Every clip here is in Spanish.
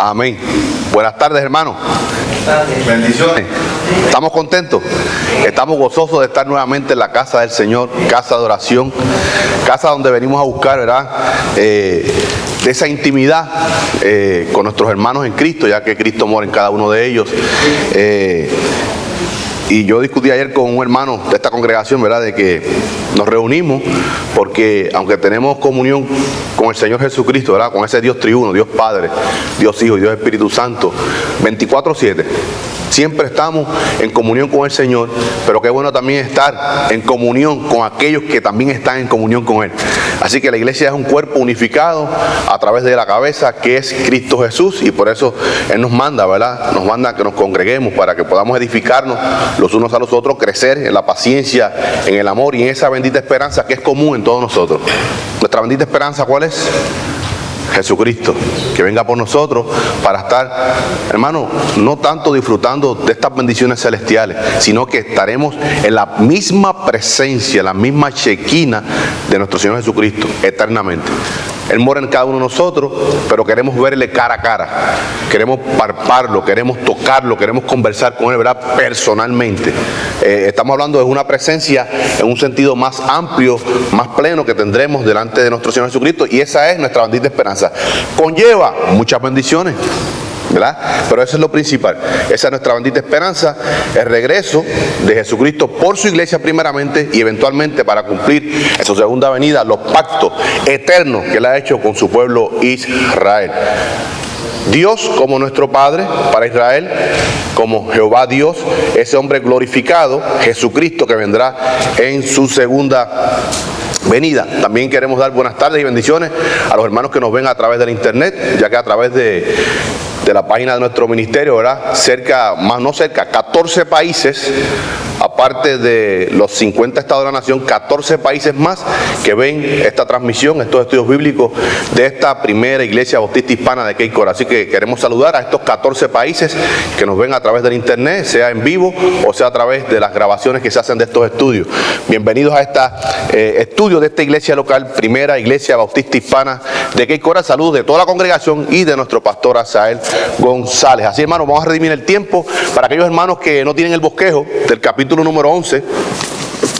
Amén. Buenas tardes, hermanos. Bendiciones. Estamos contentos, estamos gozosos de estar nuevamente en la casa del Señor, casa de oración, casa donde venimos a buscar, ¿verdad? De esa intimidad con nuestros hermanos en Cristo, ya que Cristo mora en cada uno de ellos. Y yo discutí ayer con un hermano de esta congregación, ¿verdad?, de que nos reunimos porque aunque tenemos comunión con el Señor Jesucristo, ¿verdad?, con ese Dios triuno, Dios Padre, Dios Hijo y Dios Espíritu Santo, 24/7, siempre estamos en comunión con el Señor, pero qué bueno también estar en comunión con aquellos que también están en comunión con Él. Así que la iglesia es un cuerpo unificado a través de la cabeza que es Cristo Jesús, y por eso Él nos manda, ¿verdad? Nos manda que nos congreguemos para que podamos edificarnos los unos a los otros, crecer en la paciencia, en el amor y en esa bendita esperanza que es común en todos nosotros. Nuestra bendita esperanza, ¿cuál es? Jesucristo, que venga por nosotros para estar, hermano, no tanto disfrutando de estas bendiciones celestiales, sino que estaremos en la misma presencia, la misma Shekinah de nuestro Señor Jesucristo eternamente. Él mora en cada uno de nosotros, pero queremos verle cara a cara, queremos palparlo, queremos tocarlo, queremos conversar con Él, ¿verdad?, personalmente. Estamos hablando de una presencia en un sentido más amplio, más pleno que tendremos delante de nuestro Señor Jesucristo, y esa es nuestra bendita esperanza. Conlleva muchas bendiciones, ¿verdad? Pero eso es lo principal. Esa es nuestra bendita esperanza, el regreso de Jesucristo por su iglesia primeramente y eventualmente para cumplir en su segunda venida los pactos eternos que Él ha hecho con su pueblo Israel. Dios como nuestro Padre para Israel, como Jehová Dios, ese hombre glorificado, Jesucristo, que vendrá en su segunda venida. También queremos dar buenas tardes y bendiciones a los hermanos que nos ven a través del internet, ya que a través de la página de nuestro ministerio, ¿verdad?, 14 países, aparte de los 50 estados de la nación, 14 países más que ven esta transmisión, estos estudios bíblicos de esta primera iglesia bautista hispana de Cape Coral. Así que queremos saludar a estos 14 países que nos ven a través del internet, sea en vivo o sea a través de las grabaciones que se hacen de estos estudios. Bienvenidos a este estudio de esta iglesia local, primera iglesia bautista hispana de Cape Coral. Saludos de toda la congregación y de nuestro pastor Asael González. Así, hermanos, vamos a redimir el tiempo para aquellos hermanos que no tienen el bosquejo del capítulo número 11.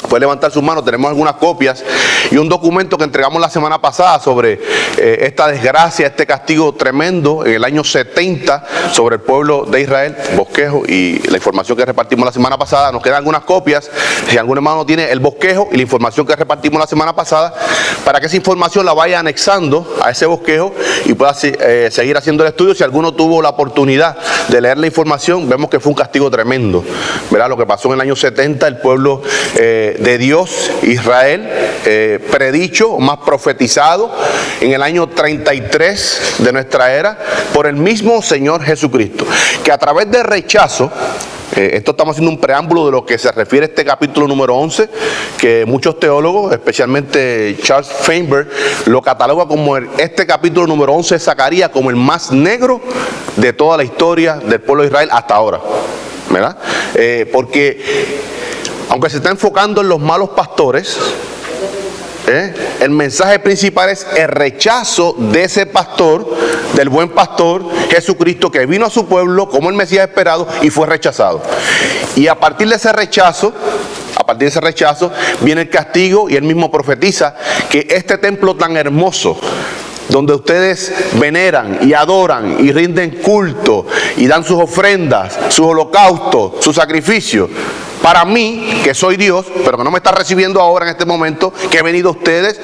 Puede levantar sus manos, tenemos algunas copias y un documento que entregamos la semana pasada sobre esta desgracia, este castigo tremendo en el año 70 sobre el pueblo de Israel, bosquejo y la información que repartimos la semana pasada. Nos quedan algunas copias, si algún hermano tiene el bosquejo y la información que repartimos la semana pasada, para que esa información la vaya anexando a ese bosquejo y pueda seguir haciendo el estudio. Si alguno tuvo la oportunidad de leer la información, vemos que fue un castigo tremendo, ¿verdad? Lo que pasó en el año 70, el pueblo de Dios, Israel, predicho, más profetizado en el año 33 de nuestra era por el mismo Señor Jesucristo, que a través de rechazo, esto estamos haciendo un preámbulo de lo que se refiere a este capítulo número 11, que muchos teólogos, especialmente Charles Feinberg, lo cataloga como este capítulo número 11 de Zacarías como el más negro de toda la historia del pueblo de Israel hasta ahora, ¿verdad? Porque aunque se está enfocando en los malos pastores, el mensaje principal es el rechazo de ese pastor, del buen pastor Jesucristo, que vino a su pueblo como el Mesías esperado y fue rechazado. Y a partir de ese rechazo, viene el castigo, y él mismo profetiza que este templo tan hermoso, donde ustedes veneran y adoran y rinden culto y dan sus ofrendas, sus holocaustos, sus sacrificios, para mí, que soy Dios, pero que no me está recibiendo ahora en este momento, que he venido a ustedes,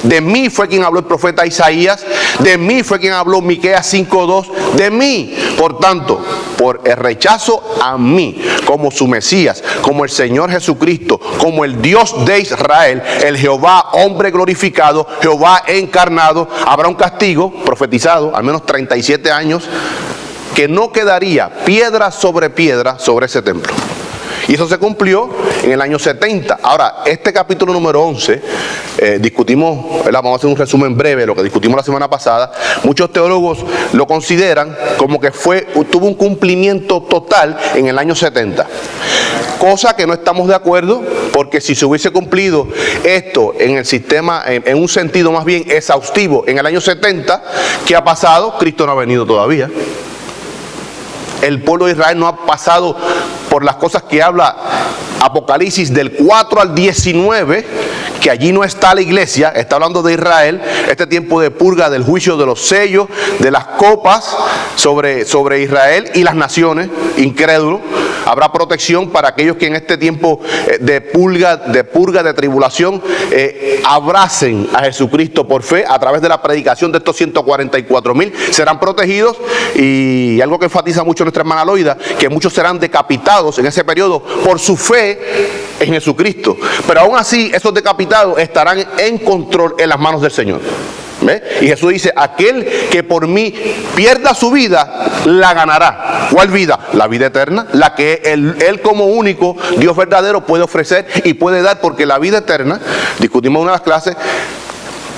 de mí fue quien habló el profeta Isaías, de mí fue quien habló Miqueas 5:2, de mí. Por tanto, por el rechazo a mí, como su Mesías, como el Señor Jesucristo, como el Dios de Israel, el Jehová hombre glorificado, Jehová encarnado, habrá un castigo profetizado, al menos 37 años, que no quedaría piedra sobre ese templo. Y eso se cumplió en el año 70. Ahora, este capítulo número 11, discutimos, ¿verdad? Vamos a hacer un resumen breve de lo que discutimos la semana pasada. Muchos teólogos lo consideran como que tuvo un cumplimiento total en el año 70. Cosa que no estamos de acuerdo, porque si se hubiese cumplido esto en el sistema, en un sentido más bien exhaustivo, en el año 70, ¿qué ha pasado? Cristo no ha venido todavía. el pueblo de Israel no ha pasado por las cosas que habla Apocalipsis del 4 al 19, que allí no está la iglesia, está hablando de Israel, este tiempo de purga, del juicio de los sellos, de las copas sobre Israel y las naciones, incrédulos. Habrá protección para aquellos que en este tiempo de purga, de tribulación, abracen a Jesucristo por fe a través de la predicación de estos 144,000, serán protegidos. Y algo que enfatiza mucho nuestra hermana Loida, que muchos serán decapitados en ese periodo por su fe en Jesucristo, pero aún así esos decapitados estarán en control en las manos del Señor. ¿Ve? Y Jesús dice: aquel que por mí pierda su vida, la ganará. ¿Cuál vida? La vida eterna, la que él como único Dios verdadero puede ofrecer y puede dar, porque la vida eterna, discutimos en una de las clases,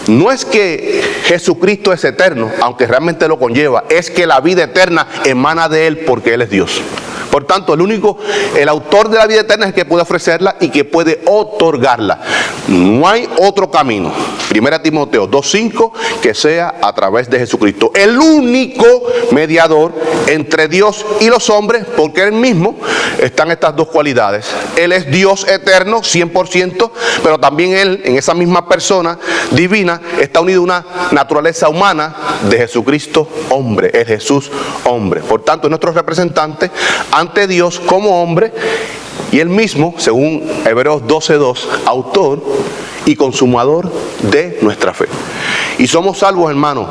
no es que Jesucristo es eterno, aunque realmente lo conlleva, es que la vida eterna emana de Él porque Él es Dios. Por tanto, el autor de la vida eterna es el que puede ofrecerla y que puede otorgarla. No hay otro camino, 1 Timoteo 2:5, que sea a través de Jesucristo, el único mediador entre Dios y los hombres, porque Él mismo están estas dos cualidades. Él es Dios eterno, 100%, pero también Él, en esa misma persona divina, está unido a una naturaleza humana de Jesucristo hombre, es Jesús hombre. Por tanto, es nuestro representante ante Dios como hombre, y Él mismo, según Hebreos 12:2, autor y consumador de nuestra fe. Y somos salvos, hermanos,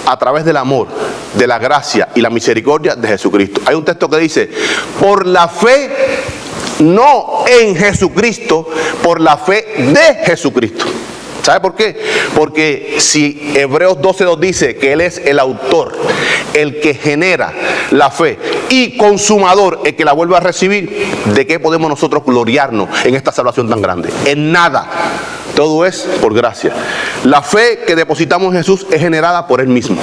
a través del amor, de la gracia y la misericordia de Jesucristo. Hay un texto que dice: por la fe, no en Jesucristo, por la fe de Jesucristo. ¿Sabe por qué? Porque si Hebreos 12:2 dice que Él es el autor, el que genera la fe, y consumador, el que la vuelve a recibir, ¿de qué podemos nosotros gloriarnos en esta salvación tan grande? En nada. Todo es por gracia. La fe que depositamos en Jesús es generada por Él mismo,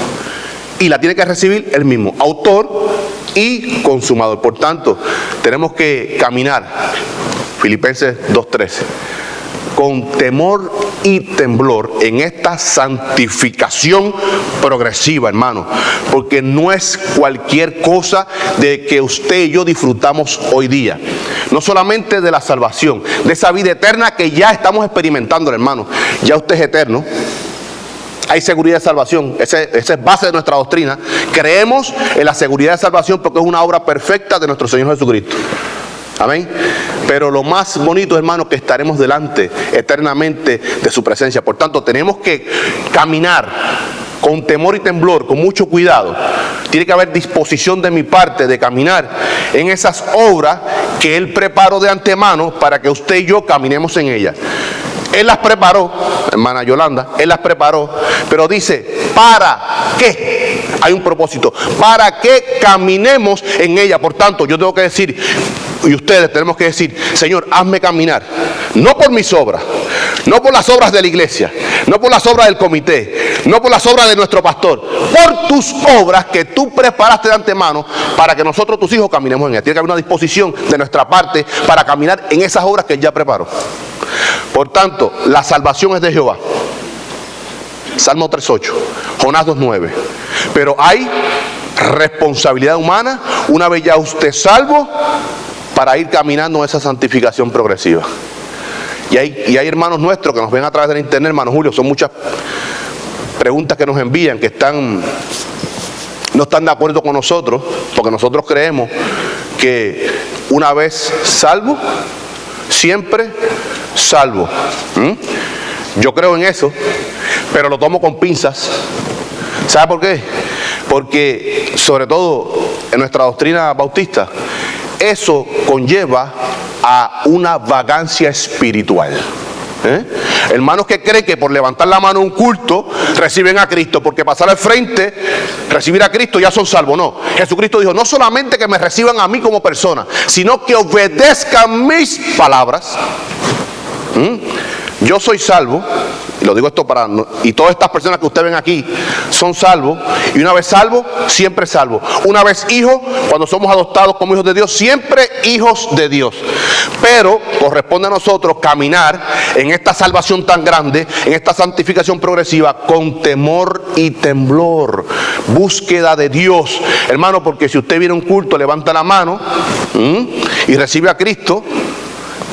y la tiene que recibir Él mismo, autor y consumador. Por tanto, tenemos que caminar, Filipenses 2:13, con temor y temblor en esta santificación progresiva, hermano, porque no es cualquier cosa de que usted y yo disfrutamos hoy día. No solamente de la salvación, de esa vida eterna que ya estamos experimentando, hermano. Ya usted es eterno. Hay seguridad de salvación, esa es base de nuestra doctrina. Creemos en la seguridad de salvación porque es una obra perfecta de nuestro Señor Jesucristo. Amén. Pero lo más bonito, hermano, que estaremos delante eternamente de su presencia. Por tanto, tenemos que caminar con temor y temblor, con mucho cuidado. Tiene que haber disposición de mi parte de caminar en esas obras que Él preparó de antemano para que usted y yo caminemos en ellas. Él las preparó, hermana Yolanda, Él las preparó, pero dice: ¿para qué? Hay un propósito, para que caminemos en ella. Por tanto, yo tengo que decir, y ustedes tenemos que decir: Señor, hazme caminar, no por mis obras, no por las obras de la iglesia, no por las obras del comité, no por las obras de nuestro pastor, por tus obras que tú preparaste de antemano para que nosotros, tus hijos, caminemos en ella. Tiene que haber una disposición de nuestra parte para caminar en esas obras que Él ya preparó. Por tanto, la salvación es de Jehová. Salmo 3:8, Jonás 2:9. Pero hay responsabilidad humana una vez ya usted salvo, para ir caminando en esa santificación progresiva. Y hay hermanos nuestros que nos ven a través del internet, hermano Julio, son muchas preguntas que nos envían, que no están de acuerdo con nosotros, porque nosotros creemos que una vez salvo, siempre salvo. Yo creo en eso, pero lo tomo con pinzas. ¿Sabe por qué? Porque, sobre todo en nuestra doctrina bautista, eso conlleva a una vagancia espiritual. Hermanos que creen que por levantar la mano en un culto reciben a Cristo, porque pasar al frente, recibir a Cristo, ya son salvos. No, Jesucristo dijo: no solamente que me reciban a mí como persona, sino que obedezcan mis palabras. Yo soy salvo, lo digo esto para, y todas estas personas que ustedes ven aquí son salvos, y una vez salvos, siempre salvos. Una vez hijos, cuando somos adoptados como hijos de Dios, siempre hijos de Dios. Pero corresponde a nosotros caminar en esta salvación tan grande, en esta santificación progresiva, con temor y temblor, búsqueda de Dios, hermano, porque si usted viene a un culto, levanta la mano y recibe a Cristo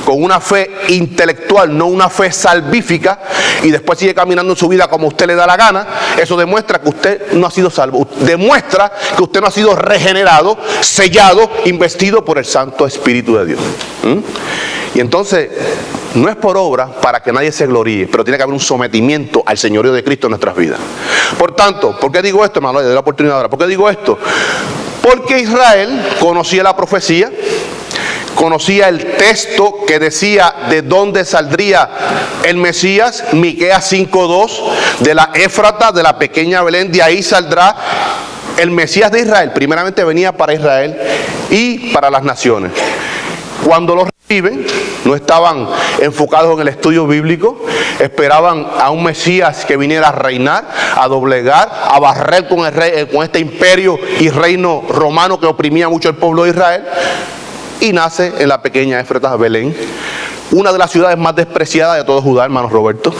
con una fe intelectual, no una fe salvífica, y después sigue caminando en su vida como usted le da la gana, eso demuestra que usted no ha sido salvo, demuestra que usted no ha sido regenerado, sellado, investido por el Santo Espíritu de Dios. Y entonces, no es por obra para que nadie se gloríe, pero tiene que haber un sometimiento al señorío de Cristo en nuestras vidas. Por tanto, ¿por qué digo esto, hermano? Le doy la oportunidad ahora. ¿Por qué digo esto? Porque Israel conocía la profecía, conocía el texto que decía de dónde saldría el Mesías, Miqueas 5:2, de la Éfrata, de la pequeña Belén, de ahí saldrá el Mesías de Israel. Primeramente venía para Israel y para las naciones. Cuando los reciben, no estaban enfocados en el estudio bíblico, esperaban a un Mesías que viniera a reinar, a doblegar, a barrer con este imperio y reino romano que oprimía mucho al pueblo de Israel. Y nace en la pequeña Éfrata, Belén, una de las ciudades más despreciadas de todo Judá, hermano Roberto.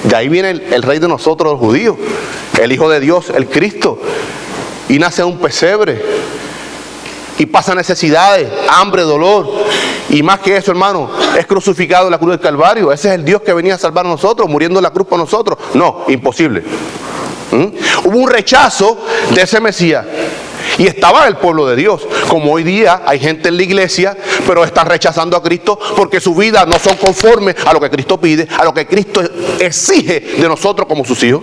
De ahí viene el rey de nosotros, los judíos, el Hijo de Dios, el Cristo. Y nace en un pesebre. Y pasa necesidades, hambre, dolor. Y más que eso, hermano, es crucificado en la cruz del Calvario. Ese es el Dios que venía a salvar a nosotros, muriendo en la cruz por nosotros. No, imposible. Hubo un rechazo de ese Mesías. Y estaba el pueblo de Dios. Como hoy día hay gente en la iglesia, pero están rechazando a Cristo porque su vida no son conformes a lo que Cristo pide, a lo que Cristo exige de nosotros como sus hijos.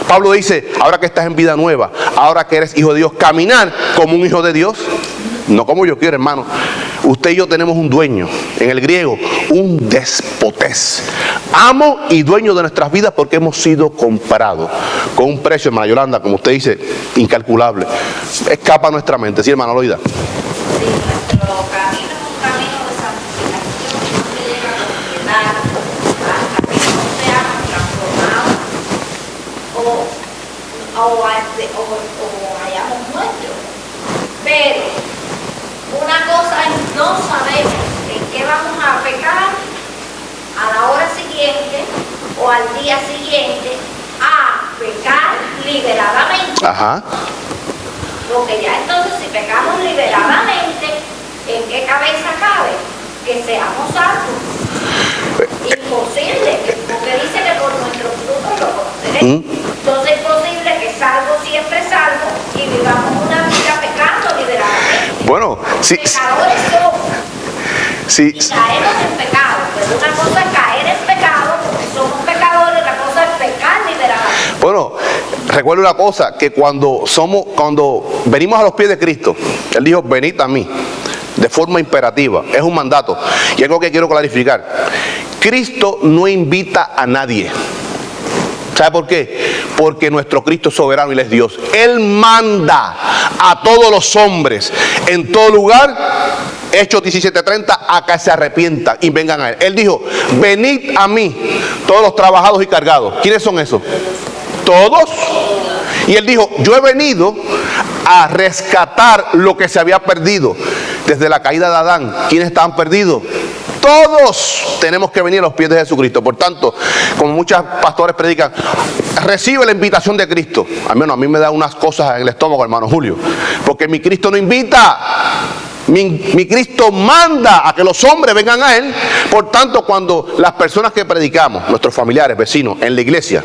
Pablo dice, ahora que estás en vida nueva, ahora que eres hijo de Dios, caminar como un hijo de Dios, no como yo quiero, hermano. Usted y yo tenemos un dueño, en el griego, un despotés, amo y dueño de nuestras vidas, porque hemos sido comprados con un precio, hermana Yolanda, como usted dice, incalculable. Escapa a nuestra mente, ¿sí, hermana Loida? Sí, nuestro camino es un camino de santificación, que llega a completar hasta que no seamos transformados o hayamos muerto. Pero una cosa es no saber en qué vamos a pecar a la hora siguiente o al día siguiente, a pecar liberadamente. Ajá. Porque ya entonces si pecamos liberadamente, ¿en qué cabeza cabe? Que seamos salvos. Imposible, porque dice que por nuestros frutos lo conoceréis. Entonces es posible que salvo siempre salvo y vivamos una vida pecando liberadamente. Bueno, sí. Pecadores somos. Sí. Y caemos en pecado. Pero una cosa es caer en pecado, porque somos pecadores, otra cosa es pecar liberadamente. Bueno, recuerdo una cosa, que cuando venimos a los pies de Cristo, Él dijo, venid a mí, de forma imperativa, es un mandato. Y algo que quiero clarificar, Cristo no invita a nadie. ¿Sabe por qué? Porque nuestro Cristo es soberano y Él es Dios. Él manda a todos los hombres en todo lugar, Hechos 17:30, a que se arrepientan y vengan a Él. Él dijo, venid a mí, todos los trabajados y cargados. ¿Quiénes son esos? Todos. Y Él dijo, yo he venido a rescatar lo que se había perdido desde la caída de Adán. ¿Quiénes estaban perdidos? Todos tenemos que venir a los pies de Jesucristo. Por tanto, como muchos pastores predican, recibe la invitación de Cristo. Al menos a mí me da unas cosas en el estómago, hermano Julio, porque mi Cristo no invita, mi Cristo manda a que los hombres vengan a Él. Por tanto, cuando las personas que predicamos, nuestros familiares, vecinos, en la iglesia,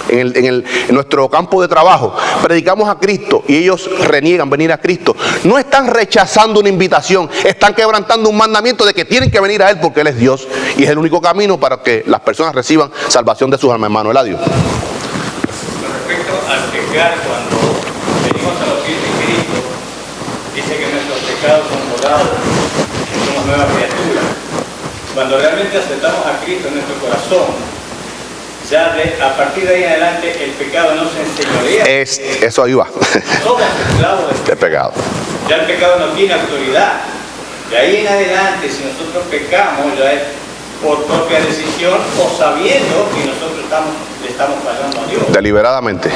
en nuestro campo de trabajo, predicamos a Cristo y ellos reniegan venir a Cristo, no están rechazando una invitación, están quebrantando un mandamiento de que tienen que venir a Él porque Él es Dios y es el único camino para que las personas reciban salvación de sus almas, hermano Eladio. Con respecto al pecar, cuando venimos a los pies de Cristo, dice que nuestros pecados son borrados, que somos nuevas criaturas. Cuando realmente aceptamos a Cristo en nuestro corazón, ya a partir de ahí en adelante el pecado no se enseñorea. Eso ahí va. Somos esclavos del pecado. Ya el pecado no tiene autoridad. De ahí en adelante, si nosotros pecamos, ya por propia decisión o sabiendo que nosotros le estamos fallando a Dios. Deliberadamente.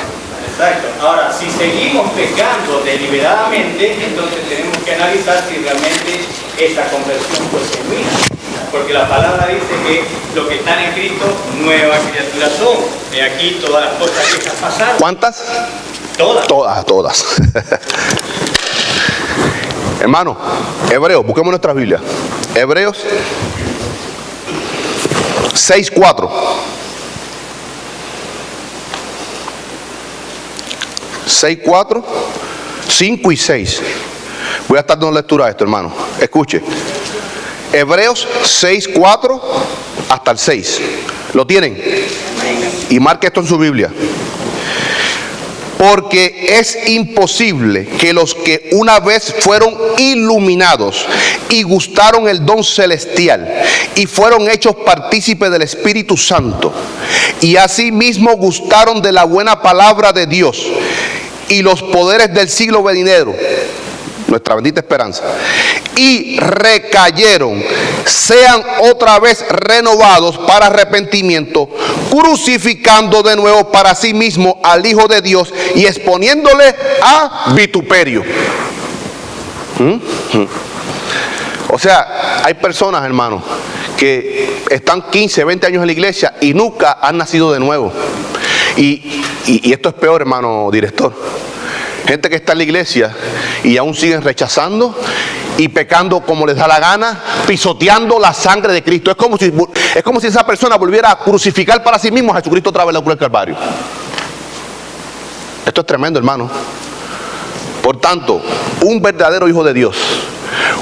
Exacto. Ahora, si seguimos pecando deliberadamente, entonces tenemos que analizar si realmente esa conversión fue genuina. Porque la palabra dice que los que están en Cristo, nuevas criaturas son. De aquí todas las cosas viejas pasaron. ¿Cuántas? Todas. Todas. Hermano, Hebreos, busquemos nuestra Biblia. Hebreos 6:4. 6:4, 5 y 6. Voy a estar dando lectura a esto, hermano. Escuche. Hebreos 6:4 hasta el 6. ¿Lo tienen? Y marque esto en su Biblia. Porque es imposible que los que una vez fueron iluminados y gustaron el don celestial y fueron hechos partícipes del Espíritu Santo y asimismo gustaron de la buena palabra de Dios y los poderes del siglo venidero, nuestra bendita esperanza, y recayeron, sean otra vez renovados para arrepentimiento, crucificando de nuevo para sí mismo al Hijo de Dios y exponiéndole a vituperio. O sea, hay personas, hermanos, que están 15, 20 años en la iglesia y nunca han nacido de nuevo. Y esto es peor, hermano director. Gente que está en la iglesia y aún siguen rechazando y pecando como les da la gana, pisoteando la sangre de Cristo. Es como si esa persona volviera a crucificar para sí mismo a Jesucristo otra vez en la cruz del Calvario. Esto es tremendo, hermano. Por tanto, un verdadero hijo de Dios,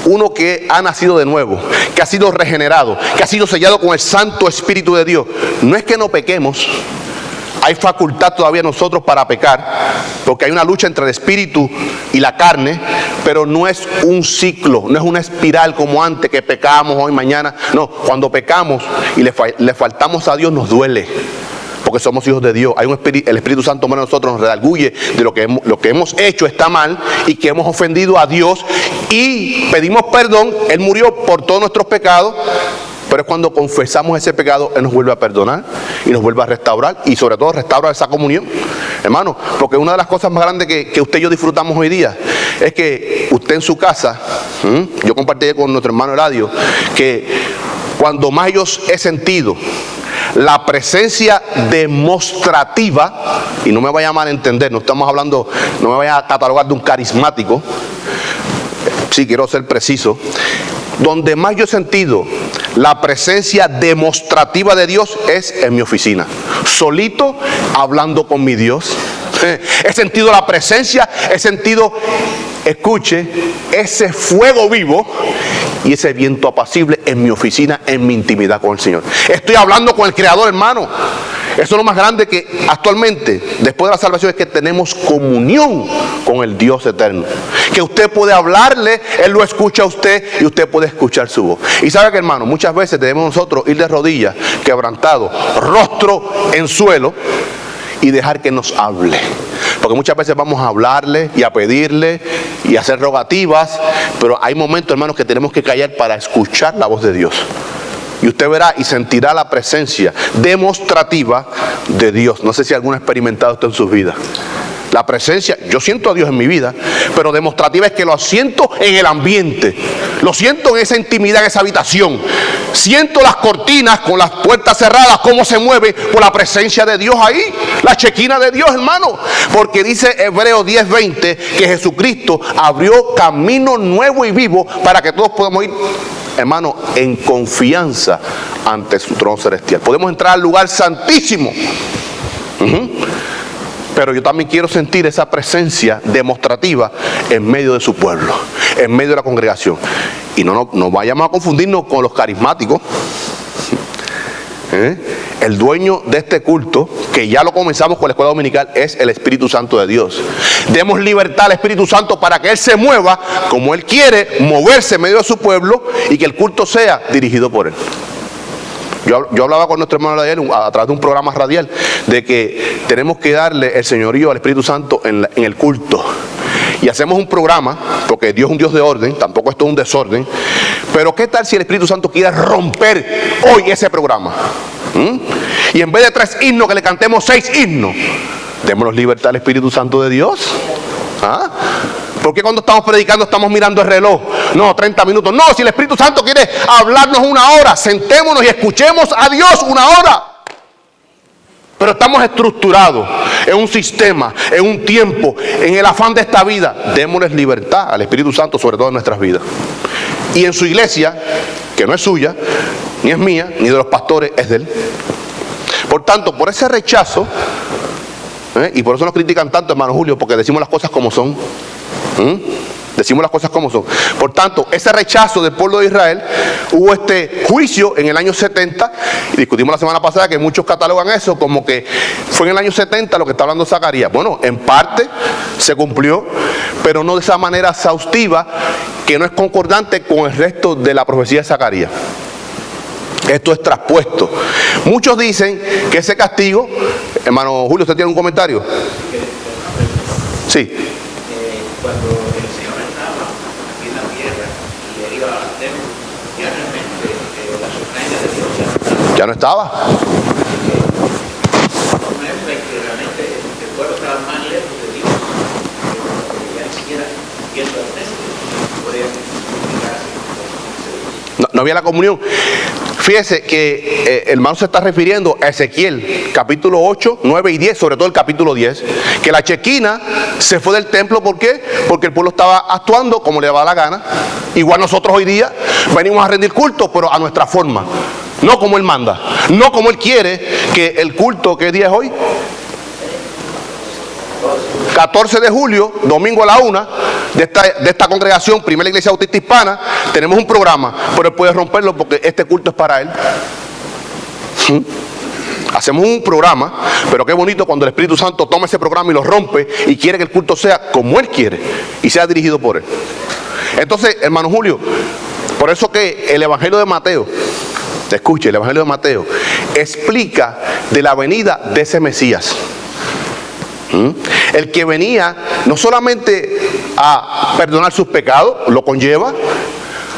uno que ha nacido de nuevo, que ha sido regenerado, que ha sido sellado con el Santo Espíritu de Dios, no es que no pequemos. Hay facultad todavía nosotros para pecar, porque hay una lucha entre el espíritu y la carne, pero no es un ciclo, no es una espiral como antes, que pecamos hoy, mañana. No, cuando pecamos y le faltamos a Dios nos duele, porque somos hijos de Dios. El Espíritu Santo en nosotros nos redarguye de lo que hemos hecho está mal y que hemos ofendido a Dios y pedimos perdón. Él murió por todos nuestros pecados. Pero es cuando confesamos ese pecado, Él nos vuelve a perdonar y nos vuelve a restaurar, y sobre todo restaura esa comunión, hermano, porque una de las cosas más grandes que usted y yo disfrutamos hoy día es que usted en su casa, yo compartí con nuestro hermano Eladio, que cuando más yo he sentido la presencia demostrativa, y no me vaya a malentender, no estamos hablando, no me vaya a catalogar de un carismático, sí quiero ser preciso, donde más yo he sentido la presencia demostrativa de Dios es en mi oficina, solito hablando con mi Dios. He sentido la presencia, he sentido, escuche, ese fuego vivo y ese viento apacible en mi oficina, en mi intimidad con el Señor. Estoy hablando con el Creador, hermano. Eso es lo más grande que actualmente, después de la salvación, es que tenemos comunión con el Dios eterno. Que usted puede hablarle, Él lo escucha a usted y usted puede escuchar su voz. Y sabe que, hermano, muchas veces debemos nosotros ir de rodillas, quebrantados, rostro en suelo, y dejar que nos hable. Porque muchas veces vamos a hablarle y a pedirle y a hacer rogativas, pero hay momentos, hermanos, que tenemos que callar para escuchar la voz de Dios. Y usted verá y sentirá la presencia demostrativa de Dios. No sé si alguno ha experimentado esto en sus vidas. La presencia, yo siento a Dios en mi vida, pero demostrativa es que lo siento en el ambiente. Lo siento en esa intimidad, en esa habitación. Siento las cortinas con las puertas cerradas, cómo se mueven por la presencia de Dios ahí. La chequina de Dios, hermano. Porque dice Hebreos 10:20 que Jesucristo abrió camino nuevo y vivo para que todos podamos ir, hermano, en confianza ante su trono celestial. Podemos entrar al lugar santísimo. Pero yo también quiero sentir esa presencia demostrativa en medio de su pueblo, en medio de la congregación. Y no vayamos a confundirnos con los carismáticos. El dueño de este culto, que ya lo comenzamos con la escuela dominical, es el Espíritu Santo de Dios. Demos libertad al Espíritu Santo para que Él se mueva como Él quiere moverse en medio de su pueblo y que el culto sea dirigido por Él. Yo hablaba con nuestro hermano ayer a través de un programa radial de que tenemos que darle el señorío al Espíritu Santo en el culto. y hacemos un programa, porque Dios es un Dios de orden, tampoco esto es un desorden, pero ¿qué tal si el Espíritu Santo quiere romper hoy ese programa? Y en vez de 3 himnos, que le cantemos 6 himnos. Démonos libertad al Espíritu Santo de Dios. ¿Ah? ¿Por qué cuando estamos predicando estamos mirando el reloj? No, 30 minutos. No, si el Espíritu Santo quiere hablarnos 1 hora, sentémonos y escuchemos a Dios 1 hora. Pero estamos estructurados en un sistema, en un tiempo, en el afán de esta vida. Démosles libertad al Espíritu Santo, sobre todo en nuestras vidas. Y en su iglesia, que no es suya, ni es mía, ni de los pastores, es de él. Por tanto, por ese rechazo, y por eso nos critican tanto, hermano Julio, porque decimos las cosas como son. Decimos las cosas como son. Por tanto, ese rechazo del pueblo de Israel, hubo este juicio en el año 70, y discutimos la semana pasada que muchos catalogan eso como que fue en el año 70 lo que está hablando Zacarías. Bueno, en parte se cumplió, pero no de esa manera exhaustiva, que no es concordante con el resto de la profecía de Zacarías. Esto es traspuesto. Muchos dicen que ese castigo, hermano Julio, ¿usted tiene un comentario? Sí. Cuando el Señor estaba aquí en la tierra y él iba al templo, ya realmente la sorpresa de Dios ya no estaba. No es que realmente el pueblo estaba más lejos de Dios, que ya ni siquiera viendo al templo podía comunicarse. No había la comunión. Fíjese que el hermano se está refiriendo a Ezequiel, capítulo 8, 9 y 10, sobre todo el capítulo 10, que la Chequina se fue del templo. ¿Por qué? Porque el pueblo estaba actuando como le daba la gana. Igual nosotros hoy día venimos a rendir culto, pero a nuestra forma, no como Él manda, no como Él quiere que el culto, ¿qué día es hoy? 14 de julio, domingo a la 1, de esta congregación, Primera Iglesia Bautista Hispana, tenemos un programa, pero Él puede romperlo porque este culto es para Él. Hacemos un programa, pero qué bonito cuando el Espíritu Santo toma ese programa y lo rompe y quiere que el culto sea como Él quiere y sea dirigido por Él. Entonces, hermano Julio, por eso que el Evangelio de Mateo, escuche, el Evangelio de Mateo explica de la venida de ese Mesías. El que venía no solamente a perdonar sus pecados, lo conlleva,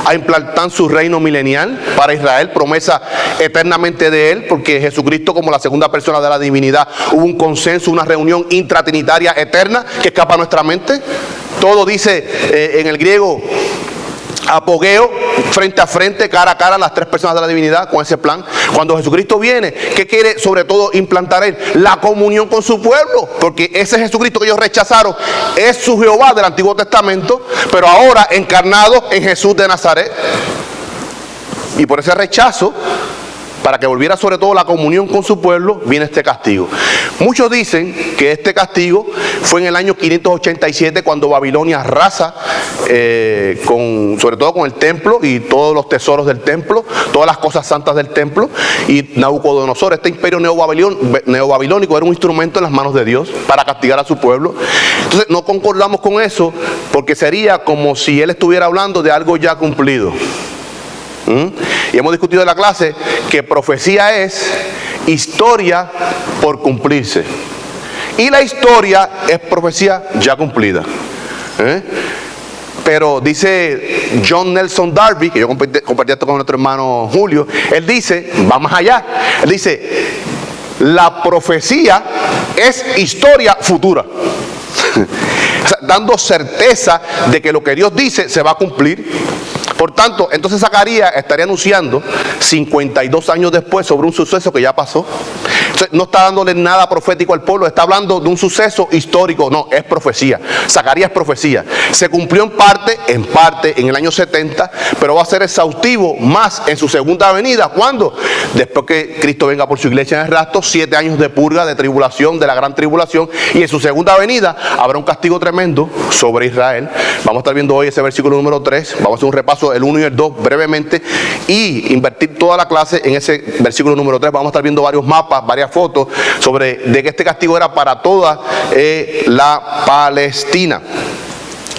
a implantar su reino milenial para Israel, promesa eternamente de Él, porque Jesucristo, como la segunda persona de la divinidad, hubo un consenso, una reunión intratrinitaria eterna que escapa a nuestra mente. Todo dice en el griego apogeo, frente a frente, cara a cara, las 3 personas de la divinidad con ese plan. Cuando Jesucristo viene, ¿qué quiere sobre todo implantar Él? La comunión con su pueblo, porque ese Jesucristo que ellos rechazaron es su Jehová del Antiguo Testamento, pero ahora encarnado en Jesús de Nazaret. Y por ese rechazo, para que volviera sobre todo la comunión con su pueblo, viene este castigo. Muchos dicen que este castigo fue en el año 587, cuando Babilonia arrasa sobre todo con el templo y todos los tesoros del templo, todas las cosas santas del templo, y Nabucodonosor, este imperio neobabilónico, era un instrumento en las manos de Dios para castigar a su pueblo. Entonces no concordamos con eso, porque sería como si Él estuviera hablando de algo ya cumplido. Y hemos discutido en la clase que profecía es historia por cumplirse, y la historia es profecía ya cumplida. Pero dice John Nelson Darby, que yo compartí esto con nuestro hermano Julio, él dice, va más allá, él dice, la profecía es historia futura. O sea, dando certeza de que lo que Dios dice se va a cumplir. Por tanto, entonces Zacarías estaría anunciando 52 años después sobre un suceso que ya pasó. Entonces, no está dándole nada profético al pueblo, está hablando de un suceso histórico. No, es profecía. Zacarías es profecía. Se cumplió en parte en el año 70, pero va a ser exhaustivo más en su segunda venida. ¿Cuándo? Después que Cristo venga por su iglesia en el rapto, 7 años de purga, de tribulación, de la gran tribulación, y en su segunda venida habrá un castigo tremendo sobre Israel. Vamos a estar viendo hoy ese versículo número 3, vamos a hacer un repaso el 1 y el 2 brevemente, y invertir toda la clase en ese versículo número 3. Vamos a estar viendo varios mapas, varias fotos sobre de que este castigo era para toda la Palestina.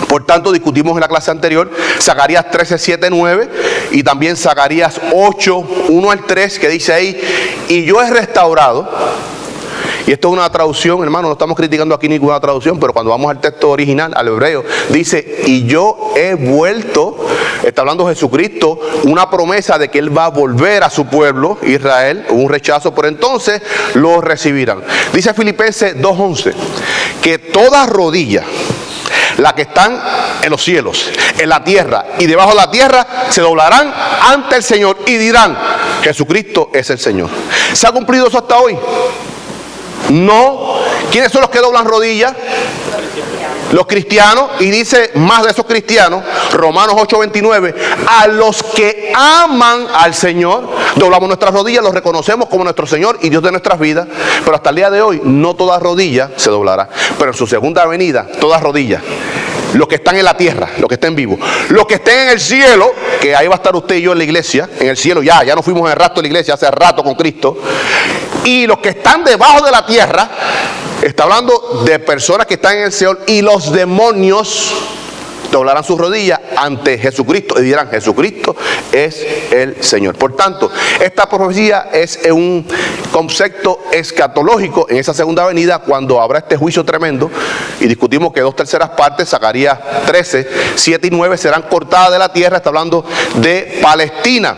Por tanto, discutimos en la clase anterior Zacarías 13, 7, 9 y también Zacarías 8, 1 al 3, que dice ahí, y yo he restaurado y esto es una traducción, hermano, no estamos criticando aquí ninguna traducción, pero cuando vamos al texto original, al hebreo, dice, y yo he vuelto, está hablando Jesucristo, una promesa de que Él va a volver a su pueblo, Israel, un rechazo, pero entonces lo recibirán. Dice Filipenses 2:11, que toda rodilla, las que están en los cielos, en la tierra y debajo de la tierra, se doblarán ante el Señor y dirán, Jesucristo es el Señor. ¿Se ha cumplido eso hasta hoy? No. ¿Quiénes son los que doblan rodillas? Los cristianos. Y dice más de esos cristianos, Romanos 8:29, a los que aman al Señor, doblamos nuestras rodillas, los reconocemos como nuestro Señor y Dios de nuestras vidas, pero hasta el día de hoy no toda rodilla se doblará, pero en su segunda venida, todas rodillas, los que están en la tierra, los que estén vivos, los que estén en el cielo, que ahí va a estar usted y yo en la iglesia, en el cielo ya nos fuimos en el rapto de la iglesia hace rato con Cristo, y los que están debajo de la tierra, está hablando de personas que están en el Seol, y los demonios doblarán sus rodillas ante Jesucristo y dirán, Jesucristo es el Señor. Por tanto, esta profecía es un concepto escatológico en esa segunda venida, cuando habrá este juicio tremendo, y discutimos que 2/3 partes, Zacarías 13, 7 y 9, serán cortadas de la tierra. Está hablando de Palestina.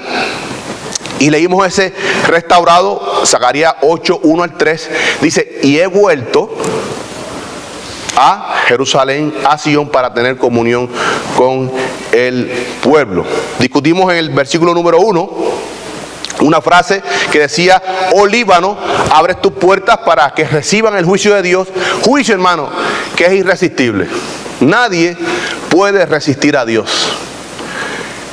Y leímos ese restaurado, Zacarías 8, 1 al 3, dice, y he vuelto a Jerusalén, a Sion, para tener comunión con el pueblo. Discutimos en el versículo número 1 una frase que decía, oh Líbano, abre tus puertas para que reciban el juicio de Dios. Juicio, hermano, que es irresistible. Nadie puede resistir a Dios.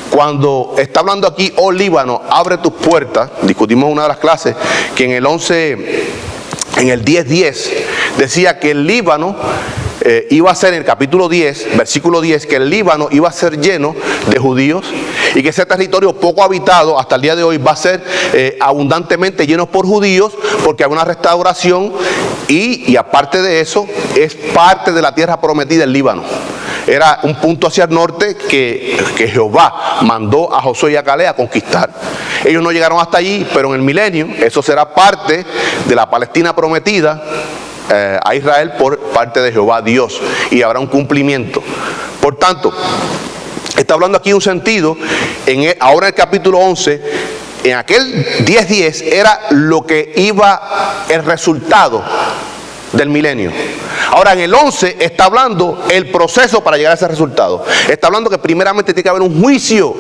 Cuando está hablando aquí, oh Líbano, abre tus puertas, discutimos en una de las clases que en el 10:10 decía que el Líbano iba a ser, en el capítulo 10, versículo 10, que el Líbano iba a ser lleno de judíos y que ese territorio poco habitado hasta el día de hoy va a ser abundantemente lleno por judíos, porque hay una restauración y aparte de eso es parte de la tierra prometida el Líbano. Era un punto hacia el norte que Jehová mandó a Josué y a Caleb a conquistar. Ellos no llegaron hasta allí, pero en el milenio eso será parte de la Palestina prometida a Israel por parte de Jehová Dios, y habrá un cumplimiento. Por tanto, está hablando aquí un sentido, ahora en el capítulo 11, en aquel 10:10 era lo que iba el resultado del milenio. Ahora en el 11 está hablando el proceso para llegar a ese resultado. Está hablando que primeramente tiene que haber un juicio,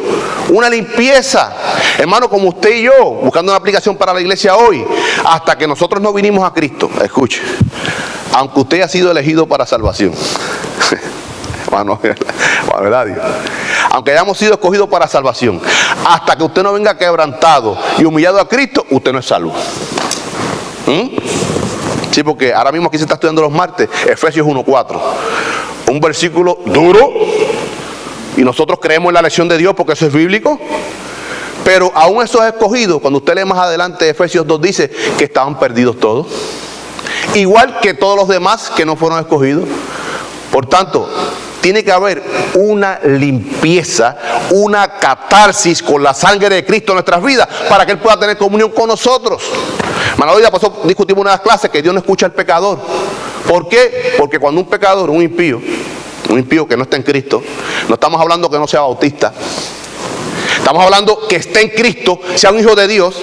una limpieza. Hermano, como usted y yo, buscando una aplicación para la iglesia hoy, hasta que nosotros no vinimos a Cristo, escuche, aunque usted haya sido elegido para salvación, hermano, ¿verdad, Dios? Aunque hayamos sido escogidos para salvación, hasta que usted no venga quebrantado y humillado a Cristo, usted no es salvo. Sí, porque ahora mismo aquí se está estudiando los martes, Efesios 1:4. Un versículo duro, y nosotros creemos en la lección de Dios porque eso es bíblico. Pero aún esos escogidos, cuando usted lee más adelante Efesios 2, dice que estaban perdidos todos, igual que todos los demás que no fueron escogidos. Por tanto, tiene que haber una limpieza, una catarsis con la sangre de Cristo en nuestras vidas, para que Él pueda tener comunión con nosotros. Hoy discutimos una de las clases que Dios no escucha al pecador. ¿Por qué? Porque cuando un pecador, un impío que no está en Cristo, no estamos hablando que no sea bautista, estamos hablando que esté en Cristo, sea un hijo de Dios,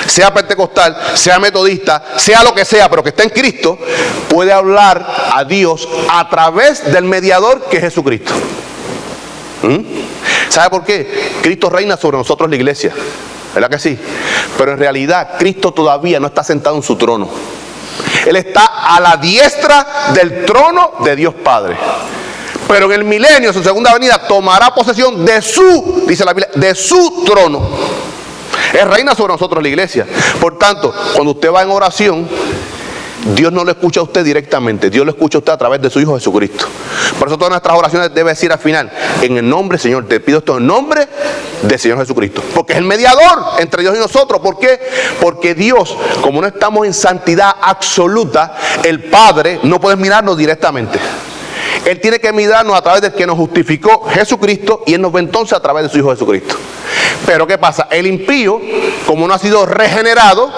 sea pentecostal, sea metodista, sea lo que sea, pero que esté en Cristo, puede hablar a Dios a través del mediador que es Jesucristo. ¿Sabe por qué? Cristo reina sobre nosotros, la iglesia, ¿verdad que sí? Pero en realidad Cristo todavía no está sentado en su trono. Él está a la diestra del trono de Dios Padre. Pero en el milenio, en su segunda venida, tomará posesión de su, dice la Biblia, de su trono. Él reina sobre nosotros, la iglesia. Por tanto, cuando usted va en oración, Dios no lo escucha a usted directamente, Dios lo escucha a usted a través de su Hijo Jesucristo. Por eso todas nuestras oraciones deben decir al final, en el nombre, Señor, te pido esto en nombre del Señor Jesucristo, porque es el mediador entre Dios y nosotros. ¿Por qué? Porque Dios, como no estamos en santidad absoluta, el Padre no puede mirarnos directamente. Él tiene que mirarnos a través del que nos justificó, Jesucristo, y Él nos ve entonces a través de su Hijo Jesucristo. Pero ¿qué pasa? El impío, como no ha sido regenerado,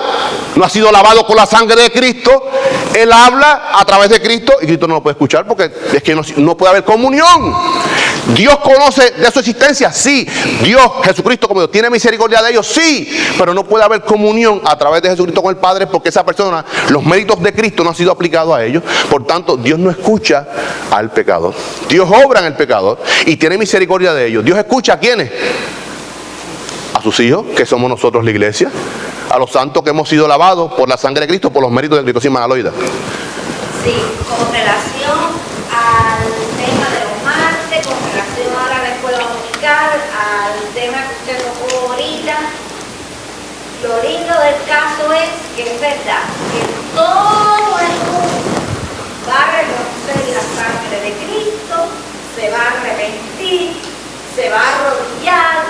no ha sido lavado con la sangre de Cristo, él habla a través de Cristo y Cristo no lo puede escuchar porque es que no puede haber comunión. Dios conoce de su existencia, sí. Dios, Jesucristo como Dios, tiene misericordia de ellos, sí. Pero no puede haber comunión a través de Jesucristo con el Padre porque esa persona, los méritos de Cristo no han sido aplicados a ellos. Por tanto, Dios no escucha al pecador. Dios obra en el pecador y tiene misericordia de ellos. Dios escucha a ¿quiénes? A sus hijos, que somos nosotros la iglesia. A los santos que hemos sido lavados por la sangre de Cristo, por los méritos de Cristo. Sí, Magaloida. Sí, con relación al tema de los martes, con relación ahora a la escuela dominical, al tema que usted tocó ahorita, lo lindo del caso es que es verdad que todo el mundo va a reconocer la sangre de Cristo, se va a arrepentir, se va a arrodillar,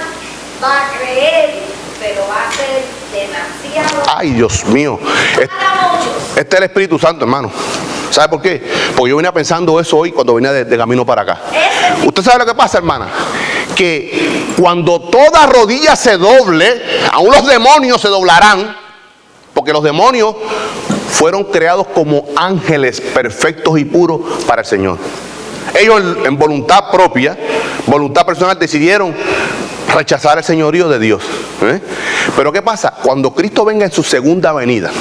va a creer, pero va a ser demasiado. Ay, Dios mío. Para muchos. Este es el Espíritu Santo, hermano. ¿Sabe por qué? Porque yo venía pensando eso hoy cuando venía de camino para acá. ¿Usted sabe lo que pasa, hermana? Que cuando toda rodilla se doble, aún los demonios se doblarán, porque los demonios fueron creados como ángeles perfectos y puros para el Señor. Ellos en voluntad propia, voluntad personal, decidieron rechazar el señorío de Dios. Pero ¿qué pasa? Cuando Cristo venga en su segunda venida,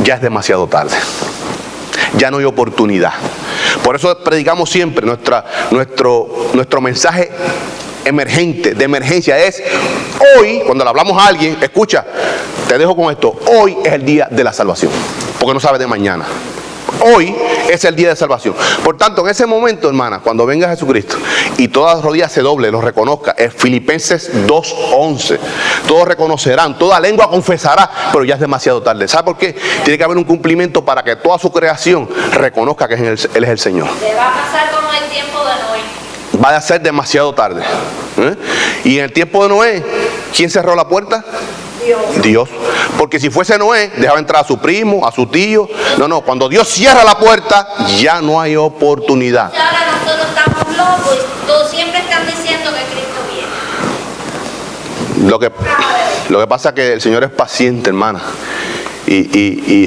ya es demasiado tarde. Ya no hay oportunidad. Por eso predicamos siempre nuestro mensaje emergente, de emergencia es hoy, cuando le hablamos a alguien, escucha, te dejo con esto, hoy es el día de la salvación, porque no sabes de mañana. Hoy es el día de salvación. Por tanto, en ese momento, hermana, cuando venga Jesucristo y todas las rodillas se doble, lo reconozca, es Filipenses 2:11. Todos reconocerán, toda lengua confesará, pero ya es demasiado tarde. ¿Sabe por qué? Tiene que haber un cumplimiento para que toda su creación reconozca que Él es el Señor. Le va a pasar como el tiempo de Noé. Va a ser demasiado tarde. Y en el tiempo de Noé, ¿quién cerró la puerta? Dios. Porque si fuese Noé, dejaba entrar a su primo, a su tío. No, cuando Dios cierra la puerta, ya no hay oportunidad. Y ahora nosotros estamos locos y todos siempre están diciendo que Cristo viene. Lo que pasa es que el Señor es paciente, hermana. Y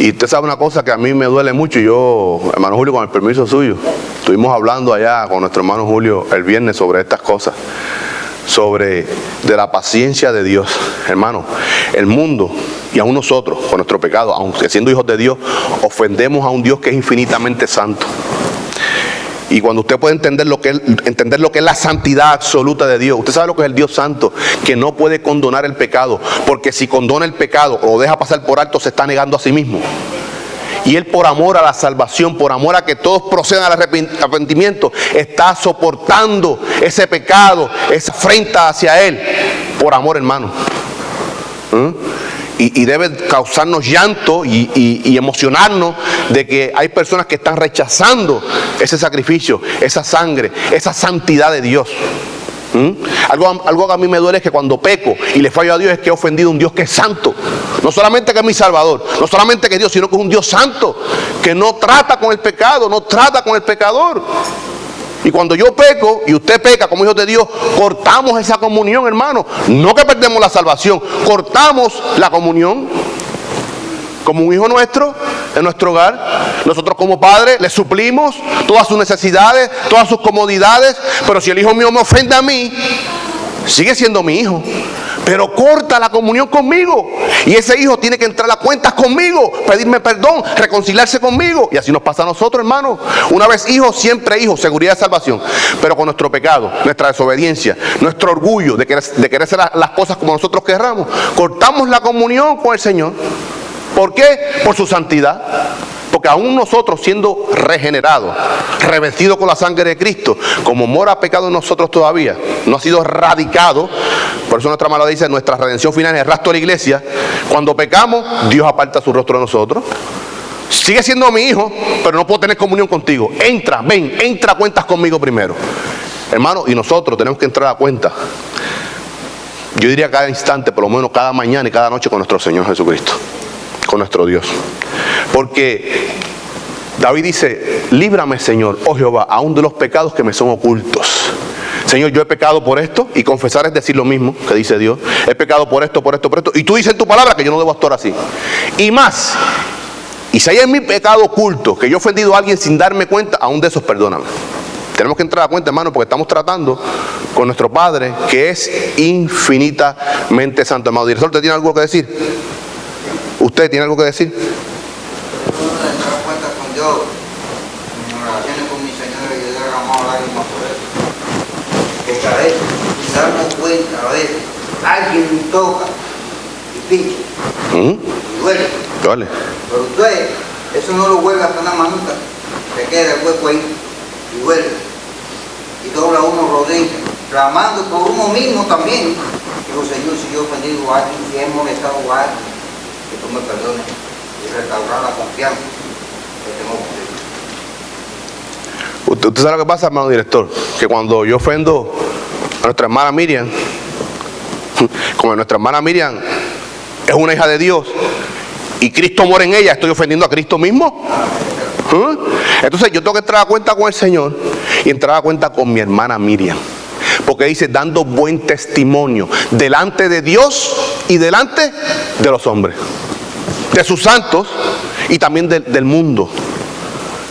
usted sabe una cosa que a mí me duele mucho. Yo, hermano Julio, con el permiso suyo, estuvimos hablando allá con nuestro hermano Julio el viernes sobre estas cosas. De la paciencia de Dios. Hermano, el mundo y aún nosotros con nuestro pecado, aunque siendo hijos de Dios, ofendemos a un Dios que es infinitamente santo. Y cuando usted puede entender lo que es la santidad absoluta de Dios, usted sabe lo que es el Dios santo, que no puede condonar el pecado, porque si condona el pecado o lo deja pasar por alto, se está negando a sí mismo. Y Él, por amor a la salvación, por amor a que todos procedan al arrepentimiento, está soportando ese pecado, esa afrenta hacia Él, por amor, hermano. Y debe causarnos llanto y emocionarnos de que hay personas que están rechazando ese sacrificio, esa sangre, esa santidad de Dios. Algo que a mí me duele es que cuando peco y le fallo a Dios es que he ofendido a un Dios que es santo. No solamente que es mi Salvador, no solamente que es Dios, sino que es un Dios santo, que no trata con el pecado, no trata con el pecador. Y cuando yo peco y usted peca como hijos de Dios, cortamos esa comunión, hermano. No que perdemos la salvación, cortamos la comunión. Como un hijo nuestro, en nuestro hogar, nosotros como padres le suplimos todas sus necesidades, todas sus comodidades, pero si el hijo mío me ofende a mí, sigue siendo mi hijo, pero corta la comunión conmigo, y ese hijo tiene que entrar a cuentas conmigo, pedirme perdón, reconciliarse conmigo, y así nos pasa a nosotros, hermanos. Una vez hijo, siempre hijo, seguridad de salvación. Pero con nuestro pecado, nuestra desobediencia, nuestro orgullo de querer hacer las cosas como nosotros querramos, cortamos la comunión con el Señor. ¿Por qué? Por su santidad. Porque aún nosotros, siendo regenerados, revestidos con la sangre de Cristo, como mora pecado en nosotros todavía, no ha sido erradicado. Por eso nuestra palabra dice, nuestra redención final es el rastro de la iglesia. Cuando pecamos, Dios aparta su rostro de nosotros. Sigue siendo mi hijo, pero no puedo tener comunión contigo. Entra a cuentas conmigo primero. Hermano, y nosotros tenemos que entrar a cuenta. Yo diría cada instante, por lo menos cada mañana y cada noche, con nuestro Señor Jesucristo, con nuestro Dios. Porque David dice, líbrame, Señor, oh Jehová, aún de los pecados que me son ocultos. Señor, yo he pecado por esto, y confesar es decir lo mismo que dice Dios. He pecado por esto, por esto, por esto. Y tú dices en tu palabra que yo no debo actuar así. Y más, y si hay en mi pecado oculto que yo he ofendido a alguien sin darme cuenta, aún de esos perdóname. Tenemos que entrar a cuenta, hermano, porque estamos tratando con nuestro Padre, que es infinitamente santo. Hermano director, ¿usted tiene algo que decir? ¿Usted tiene algo que decir? Yo no me dar cuenta con Dios, en mis relaciones con mi Señor, y yo he derramado lágrimas por eso. Que cada vez darnos cuenta, a veces, alguien me toca y picha, y duele. Vale. Pero usted, eso no lo vuelve hasta una manuta, se queda el hueco ahí y vuelve. Y dobla uno rodillas, clamando por uno mismo también. Digo, Señor, si yo he ofendido a alguien, si he molestado a alguien, que tú me perdones y restaurar la confianza que tengo contigo. ¿Usted sabe lo que pasa, hermano director? Que cuando yo ofendo a nuestra hermana Miriam, como nuestra hermana Miriam es una hija de Dios y Cristo mora en ella, ¿estoy ofendiendo a Cristo mismo? Entonces yo tengo que entrar a cuenta con el Señor y entrar a cuenta con mi hermana Miriam, porque dice, dando buen testimonio delante de Dios y delante de los hombres, de sus santos y también del mundo.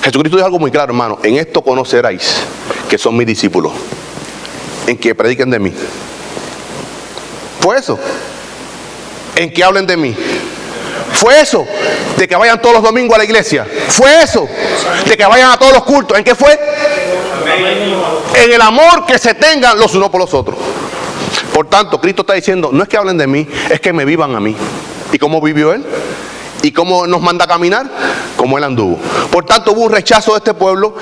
Jesucristo dijo algo muy claro, hermano: en esto conoceréis que son mis discípulos, en que prediquen de mí. Fue eso, en que hablen de mí. Fue eso, de que vayan todos los domingos a la iglesia. Fue eso, de que vayan a todos los cultos. ¿En qué fue? En el amor que se tengan los unos por los otros. Por tanto, Cristo está diciendo, no es que hablen de mí, es que me vivan a mí. ¿Y cómo vivió Él? ¿Y cómo nos manda a caminar? Como Él anduvo. Por tanto, hubo un rechazo de este pueblo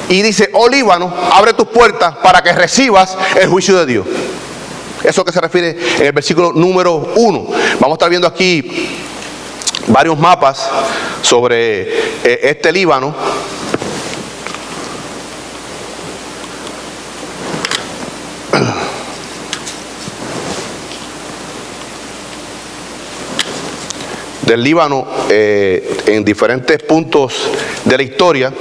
y dice, oh Líbano, abre tus puertas para que recibas el juicio de Dios. Eso que se refiere en el versículo número 1. Vamos a estar viendo aquí varios mapas sobre este Líbano. Del Líbano en diferentes puntos de la historia.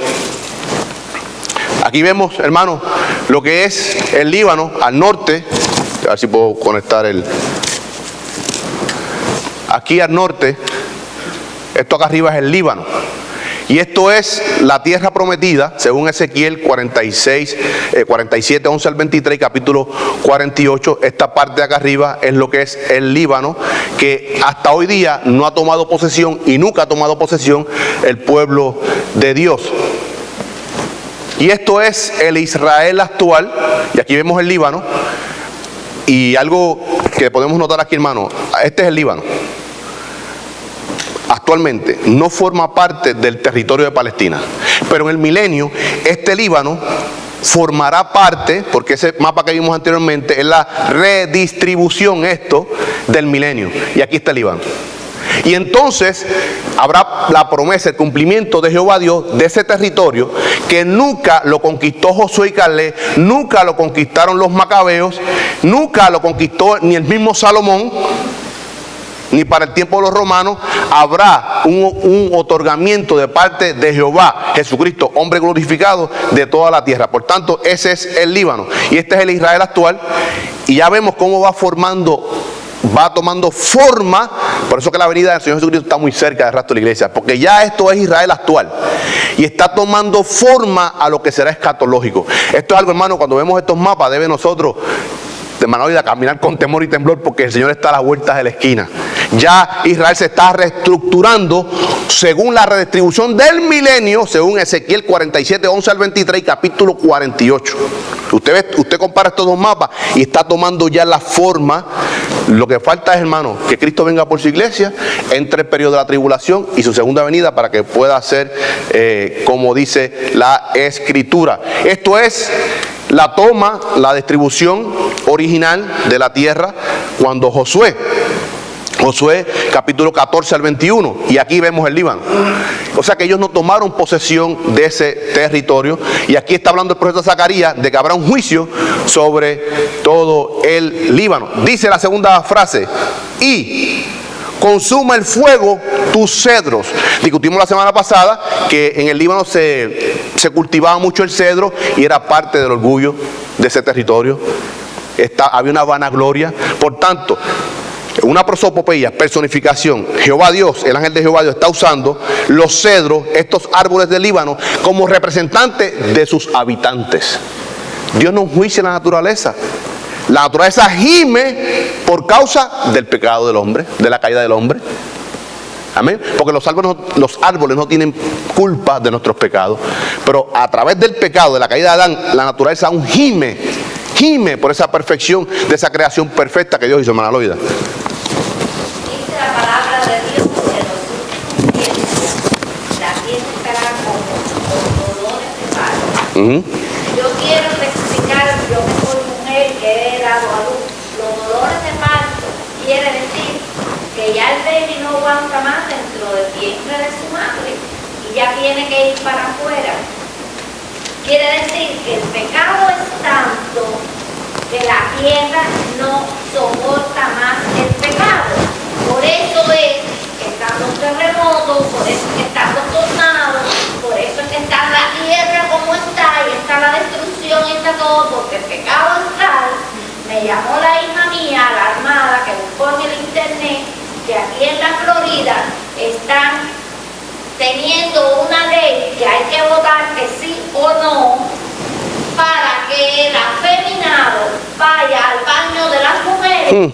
Aquí vemos, hermanos, lo que es el Líbano al norte. A ver si puedo conectar aquí al norte. Esto acá arriba es el Líbano. Y esto es la tierra prometida, según Ezequiel 47, 11 al 23, capítulo 48. Esta parte de acá arriba es lo que es el Líbano, que hasta hoy día no ha tomado posesión y nunca ha tomado posesión el pueblo de Dios. Y esto es el Israel actual, y aquí vemos el Líbano. Y algo que podemos notar aquí, hermano, este es el Líbano. Actualmente no forma parte del territorio de Palestina, pero en el milenio este Líbano formará parte, porque ese mapa que vimos anteriormente es la redistribución del milenio, y aquí está el Líbano. Y entonces habrá la promesa, el cumplimiento de Jehová Dios de ese territorio, que nunca lo conquistó Josué y Caleb, nunca lo conquistaron los macabeos, nunca lo conquistó ni el mismo Salomón, ni para el tiempo de los romanos. Habrá un otorgamiento de parte de Jehová, Jesucristo, hombre glorificado, de toda la tierra. Por tanto, ese es el Líbano. Y este es el Israel actual. Y ya vemos cómo va tomando forma. Por eso que la venida del Señor Jesucristo está muy cerca del resto de la iglesia, porque ya esto es Israel actual. Y está tomando forma a lo que será escatológico. Esto es algo, hermano, cuando vemos estos mapas, debe nosotros, de hermano, ir a caminar con temor y temblor, porque el Señor está a las vueltas de la esquina. Ya Israel se está reestructurando según la redistribución del milenio, según Ezequiel 47, 11 al 23 y capítulo 48. Usted compara estos dos mapas y está tomando ya la forma. Lo que falta es, hermano, que Cristo venga por su iglesia, entre el periodo de la tribulación y su segunda venida, para que pueda ser como dice la Escritura. Esto es la toma, la distribución original de la tierra cuando Josué capítulo 14 al 21, y aquí vemos el Líbano. O sea que ellos no tomaron posesión de ese territorio, y aquí está hablando el profeta Zacarías de que habrá un juicio sobre todo el Líbano. Dice la segunda frase: y consuma el fuego tus cedros. Discutimos la semana pasada que en el Líbano se se cultivaba mucho el cedro y era parte del orgullo de ese territorio. Había una vanagloria. Por tanto, una prosopopeya, personificación, Jehová Dios, el ángel de Jehová Dios está usando los cedros, estos árboles del Líbano, como representantes de sus habitantes. Dios no enjuicia la naturaleza. La naturaleza gime por causa del pecado del hombre, de la caída del hombre. Amén. Porque los árboles no tienen culpa de nuestros pecados. Pero a través del pecado, de la caída de Adán, la naturaleza aún gime por esa perfección de esa creación perfecta que Dios hizo, hermana Loida. Dice la palabra de Dios que los últimos tiempos la tierra estará como dolores de parto. Yo quiero especificar, yo que soy mujer que he dado a luz, los dolores de parto quiere decir que ya el baby no aguanta más dentro del vientre de su madre y ya tiene que ir para afuera. Quiere decir que el pecado es tanto que la tierra no soporta más el pecado. Por eso es que están los terremotos, por eso es que están los tornados, por eso es que está la tierra como está y está la destrucción y está todo, porque el pecado es tal. Me llamó la hija mía, la armada, que buscó en el internet, que aquí en la Florida están teniendo una ley que hay que votar que sí o no para que el afeminado vaya al baño de las mujeres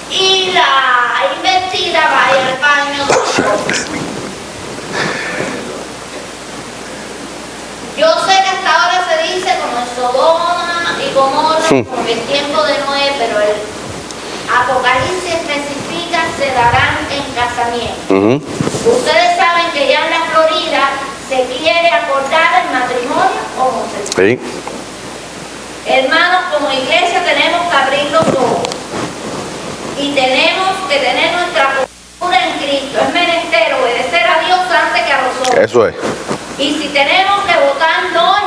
y la invertida vaya al baño de los hombres. Yo sé que hasta ahora se dice como en Sodoma y Gomorra, como en el tiempo de Noé, pero el Apocalipsis especifica se darán en casamiento. Ustedes saben que ya en la Florida se quiere acordar el matrimonio homosexual. Sí. Hermanos, como iglesia tenemos que abrir los ojos y tenemos que tener nuestra postura en Cristo. Es menester obedecer a Dios antes que a los hombres. Eso es. Y si tenemos que votar no.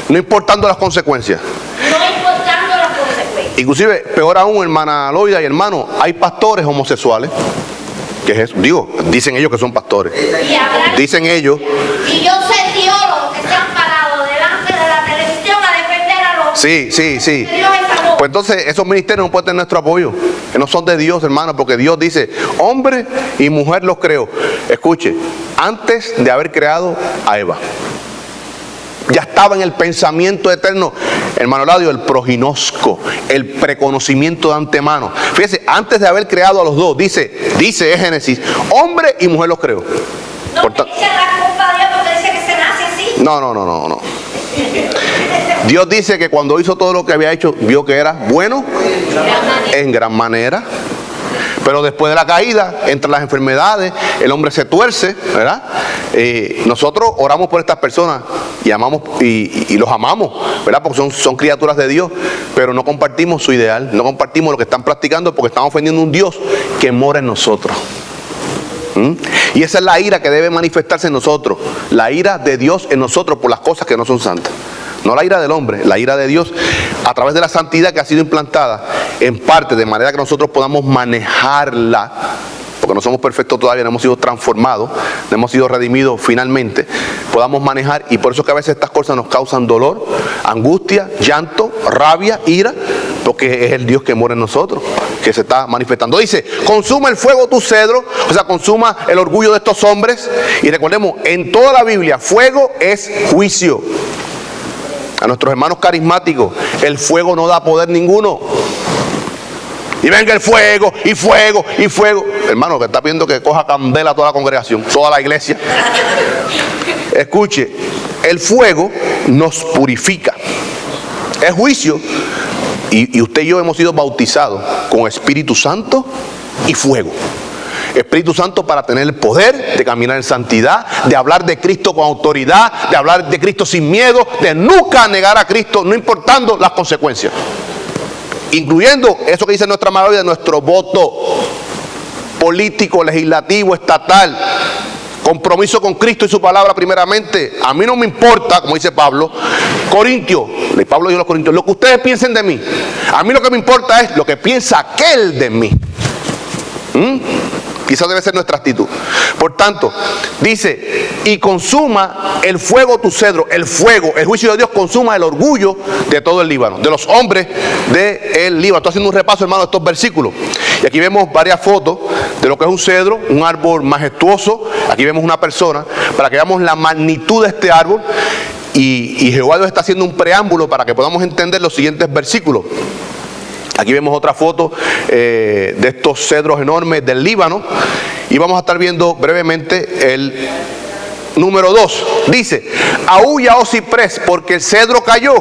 No importando las consecuencias. No importando las consecuencias. Inclusive, peor aún, hermana Loida y hermano, hay pastores homosexuales. ¿Qué es eso? Digo, dicen ellos que son pastores. Dicen ellos. Y yo sé teólogos que se han parado delante de la televisión a defender a los... Sí. Dios es amor. Pues entonces esos ministerios no pueden tener nuestro apoyo, que no son de Dios, hermano, porque Dios dice, hombre y mujer los creó. Escuche, antes de haber creado a Eva, ya estaba en el pensamiento eterno, hermano Ladio, el proginosco, el preconocimiento de antemano. Fíjese, antes de haber creado a los dos, dice Génesis, hombre y mujer los creó. No me dicen la culpa de Dios porque dice que se nace así. No. Dios dice que cuando hizo todo lo que había hecho, vio que era bueno en gran manera. Pero después de la caída, entre las enfermedades, el hombre se tuerce, ¿verdad? Nosotros oramos por estas personas y amamos y los amamos, ¿verdad? Porque son criaturas de Dios, pero no compartimos su ideal, no compartimos lo que están practicando porque están ofendiendo a un Dios que mora en nosotros. Y esa es la ira que debe manifestarse en nosotros, la ira de Dios en nosotros por las cosas que no son santas. No la ira del hombre, la ira de Dios a través de la santidad que ha sido implantada en parte, de manera que nosotros podamos manejarla, porque no somos perfectos todavía, no hemos sido transformados, no hemos sido redimidos finalmente, podamos manejar, y por eso que a veces estas cosas nos causan dolor, angustia, llanto, rabia, ira, porque es el Dios que mora en nosotros, que se está manifestando. Dice, consuma el fuego tu cedro, o sea, consuma el orgullo de estos hombres, y recordemos, en toda la Biblia, fuego es juicio. A nuestros hermanos carismáticos, el fuego no da poder ninguno. Y venga el fuego, y fuego, y fuego. Hermano, que está pidiendo que coja candela a toda la congregación, toda la iglesia. Escuche, el fuego nos purifica. Es juicio. Y usted y yo hemos sido bautizados con Espíritu Santo y fuego. Espíritu Santo para tener el poder de caminar en santidad, de hablar de Cristo con autoridad, de hablar de Cristo sin miedo, de nunca negar a Cristo, no importando las consecuencias. Incluyendo eso que dice nuestra mayoría, nuestro voto político, legislativo, estatal, compromiso con Cristo y su palabra primeramente. A mí no me importa, como dice Pablo, Pablo dijo a los Corintios, lo que ustedes piensen de mí. A mí lo que me importa es lo que piensa aquel de mí. Quizás debe ser nuestra actitud. Por tanto, dice, y consuma el fuego tu cedro. El fuego, el juicio de Dios consuma el orgullo de todo el Líbano, de los hombres del Líbano. Estoy haciendo un repaso, hermano, de estos versículos. Y aquí vemos varias fotos de lo que es un cedro, un árbol majestuoso. Aquí vemos una persona, para que veamos la magnitud de este árbol. Y Jehová Dios está haciendo un preámbulo para que podamos entender los siguientes versículos. Aquí vemos otra foto de estos cedros enormes del Líbano. Y vamos a estar viendo brevemente el número 2. Dice, aúlla, oh ciprés, porque el cedro cayó,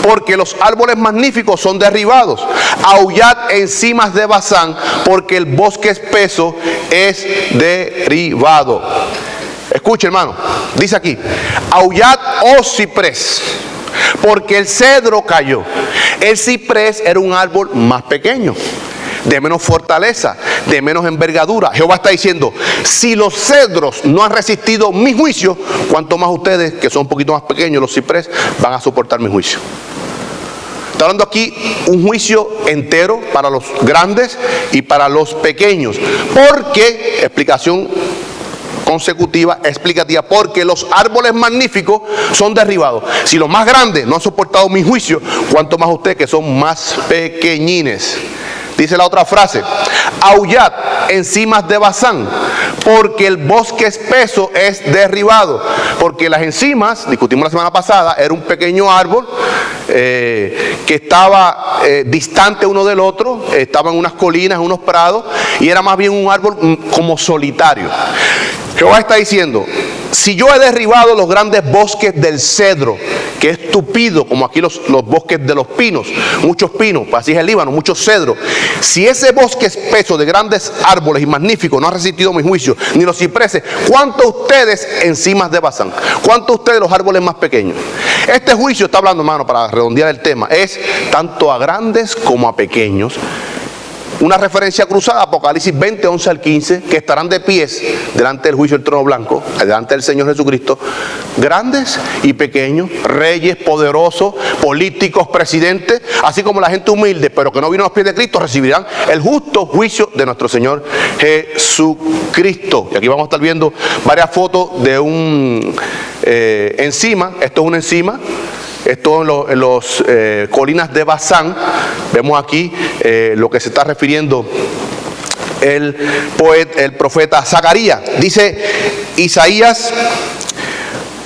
porque los árboles magníficos son derribados. Aullad encimas de Basán, porque el bosque espeso es derribado. Escuche, hermano, dice aquí, aullad, oh ciprés, porque el cedro cayó. El ciprés era un árbol más pequeño, de menos fortaleza, de menos envergadura. Jehová está diciendo, si los cedros no han resistido mi juicio, cuanto más ustedes, que son un poquito más pequeños, los ciprés, van a soportar mi juicio. Está hablando aquí un juicio entero para los grandes y para los pequeños. Porque, explicación consecutiva, explicativa, porque los árboles magníficos son derribados. Si los más grandes no han soportado mi juicio, cuanto más ustedes que son más pequeñines. Dice la otra frase, aullad encimas de Basán, porque el bosque espeso es derribado. Porque las encimas, discutimos la semana pasada, era un pequeño árbol que estaba distante uno del otro, estaba en unas colinas, en unos prados, y era más bien un árbol como solitario. Jehová está diciendo, si yo he derribado los grandes bosques del cedro, que es tupido, como aquí los bosques de los pinos, muchos pinos, así es el Líbano, muchos cedros. Si ese bosque espeso de grandes árboles y magníficos no ha resistido mi juicio, ni los cipreses, ¿cuántos ustedes encimas de Basán? ¿Cuántos ustedes los árboles más pequeños? Este juicio, está hablando, hermano, para redondear el tema, es tanto a grandes como a pequeños. Una referencia cruzada, Apocalipsis 20, 11 al 15, que estarán de pies delante del juicio del trono blanco, delante del Señor Jesucristo, grandes y pequeños, reyes, poderosos, políticos, presidentes, así como la gente humilde, pero que no vino a los pies de Cristo, recibirán el justo juicio de nuestro Señor Jesucristo. Y aquí vamos a estar viendo varias fotos de un encima. Esto es una encima. Esto en los colinas de Basán. Vemos aquí lo que se está refiriendo el profeta Zacarías. Dice Isaías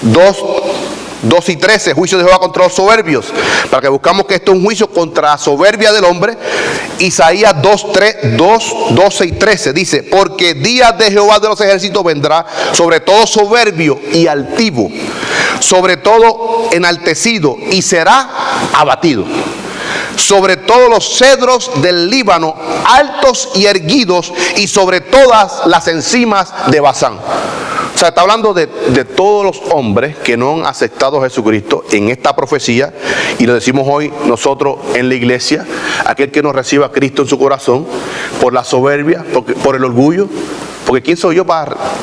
2 y 13, juicio de Jehová contra los soberbios, para que buscamos que esto es un juicio contra la soberbia del hombre. Isaías 2, 12 y 13 dice, porque días de Jehová de los ejércitos vendrá sobre todo soberbio y altivo, sobre todo enaltecido, y será abatido. Sobre todos los cedros del Líbano, altos y erguidos, y sobre todas las encimas de Basán. O sea, está hablando de todos los hombres que no han aceptado a Jesucristo en esta profecía, y lo decimos hoy nosotros en la iglesia, aquel que no reciba a Cristo en su corazón, por la soberbia, por el orgullo, porque ¿quién soy yo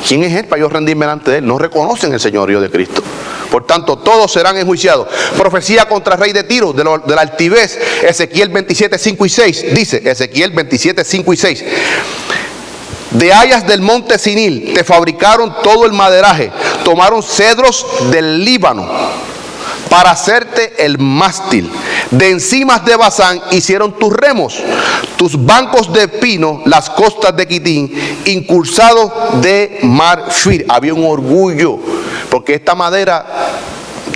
quién es Él para yo rendirme delante de Él? No reconocen el señorío de Cristo. Por tanto, todos serán enjuiciados. Profecía contra el rey de Tiro, de la altivez, Ezequiel 27, 5 y 6, dice, Ezequiel 27, 5 y 6. De hayas del monte Sinil te fabricaron todo el maderaje, tomaron cedros del Líbano para hacerte el mástil. De encimas de Basán hicieron tus remos, tus bancos de pino, las costas de Quitín, incursados de marfil. Había un orgullo, porque esta madera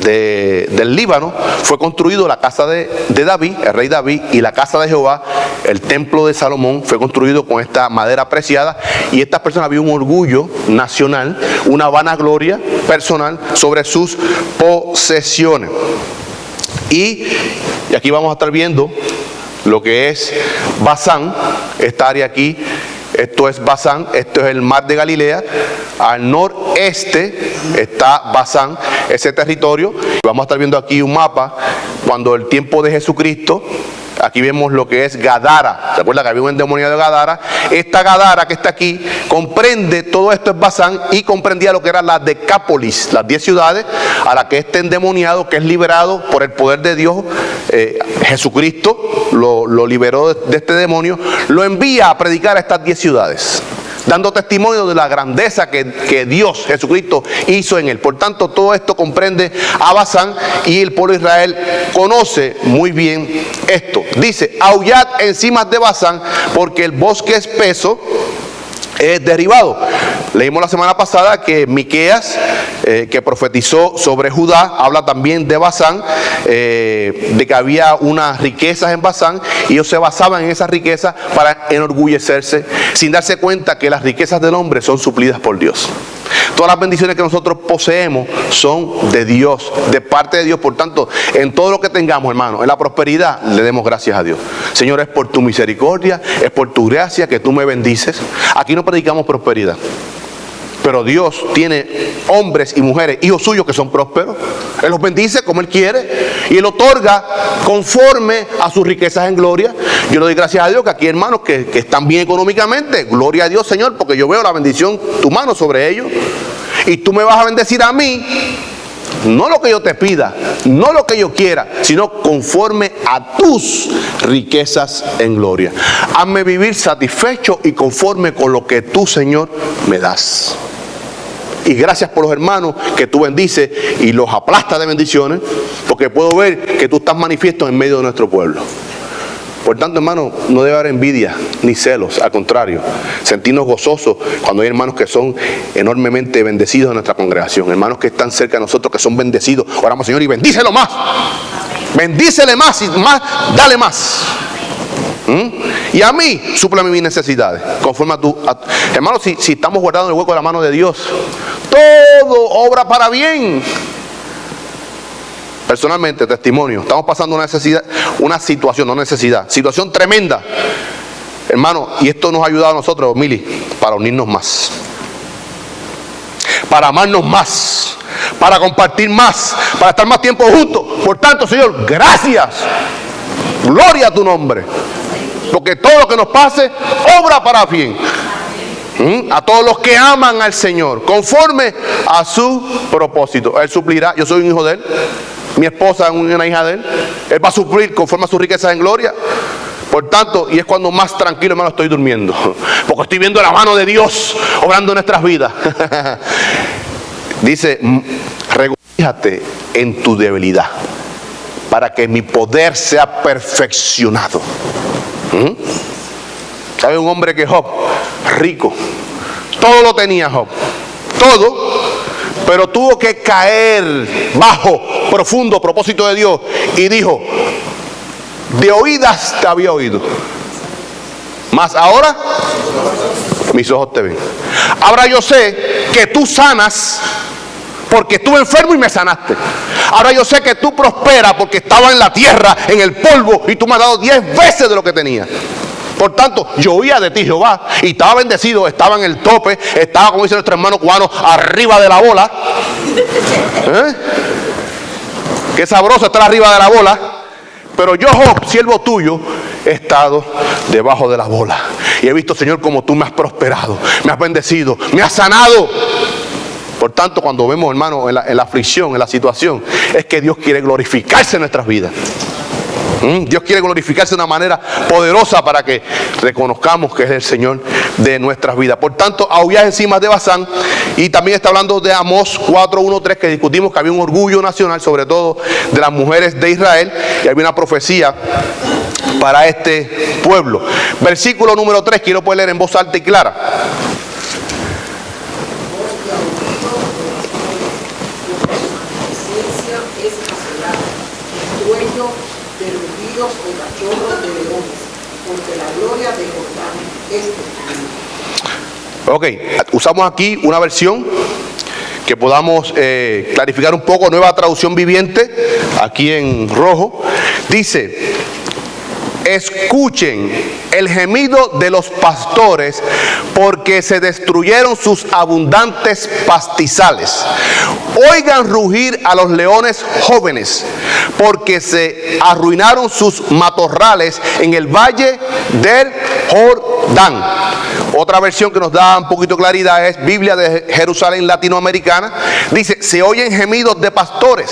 del Líbano fue construido la casa de David, el rey David, y la casa de Jehová, el templo de Salomón, fue construido con esta madera preciada. Y estas personas, había un orgullo nacional, una vanagloria personal sobre sus posesiones. Y aquí vamos a estar viendo lo que es Basán, esta área aquí. Esto es Basán, esto es el mar de Galilea. Al noreste está Basán, ese territorio. Vamos a estar viendo aquí un mapa cuando el tiempo de Jesucristo. Aquí vemos lo que es Gadara. ¿Se acuerda que había un endemoniado de Gadara? Esta Gadara que está aquí comprende, todo esto es Basán, y comprendía lo que era la Decápolis, las 10 ciudades a las que este endemoniado, que es liberado por el poder de Dios, Jesucristo lo liberó de este demonio, lo envía a predicar a estas 10 ciudades. dando testimonio de la grandeza que Dios, Jesucristo, hizo en él. Por tanto, todo esto comprende a Basán, y el pueblo de Israel conoce muy bien esto. Dice: aullad encima de Basán, porque el bosque espeso es derribado. Leímos la semana pasada que Miqueas, que profetizó sobre Judá, habla también de Basán, de que había unas riquezas en Basán, y ellos se basaban en esas riquezas para enorgullecerse, sin darse cuenta que las riquezas del hombre son suplidas por Dios. Todas las bendiciones que nosotros poseemos son de Dios, de parte de Dios. Por tanto, en todo lo que tengamos, hermano, en la prosperidad, le demos gracias a Dios. Señor, es por tu misericordia, es por tu gracia que tú me bendices. Aquí no predicamos prosperidad, pero Dios tiene hombres y mujeres, hijos suyos, que son prósperos. Él los bendice como Él quiere, y Él otorga conforme a sus riquezas en gloria. Yo le doy gracias a Dios que aquí hay hermanos que están bien económicamente. Gloria a Dios, Señor, porque yo veo la bendición, tu mano sobre ellos. Y tú me vas a bendecir a mí, no lo que yo te pida, no lo que yo quiera, sino conforme a tus riquezas en gloria. Hazme vivir satisfecho y conforme con lo que tú, Señor, me das. Y gracias por los hermanos que tú bendices y los aplastas de bendiciones, porque puedo ver que tú estás manifiesto en medio de nuestro pueblo. Por tanto, hermano, no debe haber envidia ni celos, al contrario, sentirnos gozosos cuando hay hermanos que son enormemente bendecidos en nuestra congregación, hermanos que están cerca de nosotros, que son bendecidos. Oramos, Señor, y bendícelo más, bendícele más y más, dale más. Y a mí, súpleme mis necesidades, conforme a tu... Hermano, si estamos guardados en el hueco de la mano de Dios, todo obra para bien. Personalmente, testimonio, estamos pasando una necesidad, una situación, no necesidad, situación tremenda, hermano, y esto nos ha ayudado a nosotros, Mili, para unirnos más, para amarnos más, para compartir más, para estar más tiempo juntos. Por tanto, Señor, gracias, gloria a tu nombre, porque todo lo que nos pase, obra para bien. A todos los que aman al Señor, conforme a su propósito. Él suplirá. Yo soy un hijo de Él, mi esposa es una hija de Él. Él va a suplir conforme a sus riquezas en gloria. Por tanto, y es cuando más tranquilo, hermano, estoy durmiendo, porque estoy viendo la mano de Dios obrando en nuestras vidas. Dice: regocíjate en tu debilidad, para que mi poder sea perfeccionado. ¿Sabe un hombre que Job, rico, todo lo tenía Job, todo, pero tuvo que caer bajo profundo propósito de Dios, y dijo: de oídas te había oído, mas ahora mis ojos te ven. Ahora yo sé que tú sanas, porque estuve enfermo y me sanaste. Ahora yo sé que tú prosperas, porque estaba en la tierra, en el polvo, y tú me has dado 10 veces de lo que tenía. Por tanto, yo oía de ti, Jehová, y estaba bendecido, estaba en el tope, estaba, como dice nuestro hermano cubano, arriba de la bola. Qué sabroso estar arriba de la bola. Pero yo, Job, siervo tuyo, he estado debajo de la bola. Y he visto, Señor, como tú me has prosperado, me has bendecido, me has sanado. Por tanto, cuando vemos, hermano, en la aflicción, en la situación, es que Dios quiere glorificarse en nuestras vidas. Dios quiere glorificarse de una manera poderosa para que reconozcamos que es el Señor de nuestras vidas. Por tanto, aullad encima de Basán. Y también está hablando de Amós 4:1-3, que discutimos que había un orgullo nacional, sobre todo de las mujeres de Israel, y había una profecía para este pueblo. Versículo número 3, quiero poder leer en voz alta y clara. O cachorros de leones, porque la gloria de Jordán es Ok, usamos aquí una versión que podamos clarificar un poco, nueva traducción viviente, aquí en rojo. Dice: escuchen el gemido de los pastores, porque se destruyeron sus abundantes pastizales. Oigan rugir a los leones jóvenes, porque se arruinaron sus matorrales en el valle del Jordán. Otra versión que nos da un poquito de claridad es Biblia de Jerusalén Latinoamericana. Dice: se oyen gemidos de pastores,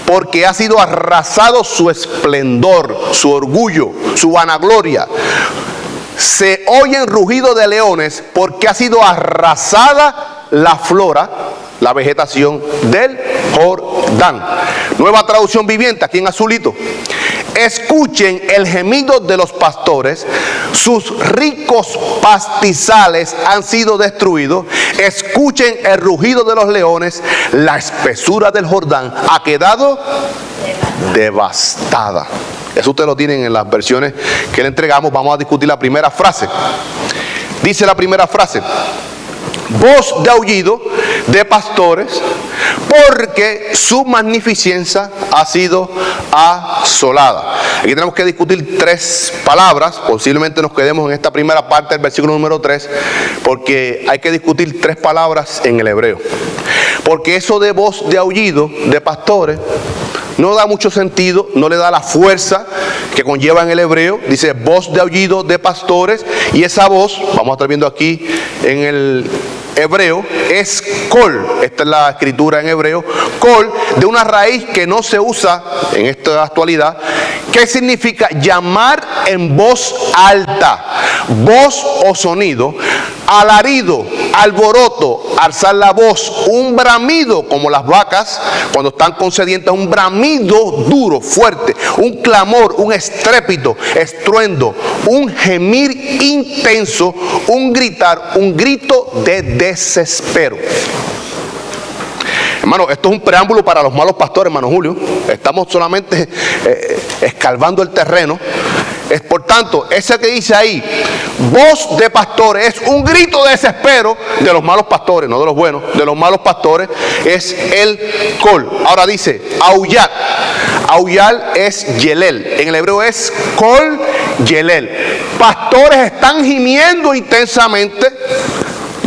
porque ha sido arrasado su esplendor, su orgullo, su vanagloria. se oyen rugidos de leones porque ha sido arrasada la flora, la vegetación del Jordán. Nueva traducción viviente, aquí en azulito. Escuchen el gemido de los pastores, sus ricos pastizales han sido destruidos. Escuchen el rugido de los leones, la espesura del Jordán ha quedado devastada. Eso ustedes lo tienen en las versiones que le entregamos. Vamos a discutir la primera frase. Dice la primera frase: voz de aullido de pastores, porque su magnificencia ha sido asolada. Aquí tenemos que discutir tres palabras. Posiblemente nos quedemos en esta primera parte del versículo número 3, porque hay que discutir tres palabras en el hebreo. Porque eso de voz de aullido de pastores no da mucho sentido, no le da la fuerza que conlleva en el hebreo. Dice voz de aullido de pastores, y esa voz, vamos a estar viendo aquí en el hebreo, es kol. Esta es la escritura en hebreo, kol, de una raíz que no se usa en esta actualidad, que significa llamar en voz alta, voz o sonido, alarido, alboroto, alzar la voz, un bramido, como las vacas cuando están con sedientas, un bramido duro, fuerte, un clamor, un estrépito, estruendo, un gemir intenso, un gritar, un grito de desespero. Hermano, esto es un preámbulo para los malos pastores, hermano Julio. Estamos solamente escarbando el terreno. Por tanto, ese que dice ahí, voz de pastores, es un grito de desespero de los malos pastores, no de los buenos, de los malos pastores, es el kol. Ahora dice, aullar. Aullar es yelel. En el hebreo es kol yelel. Pastores están gimiendo intensamente.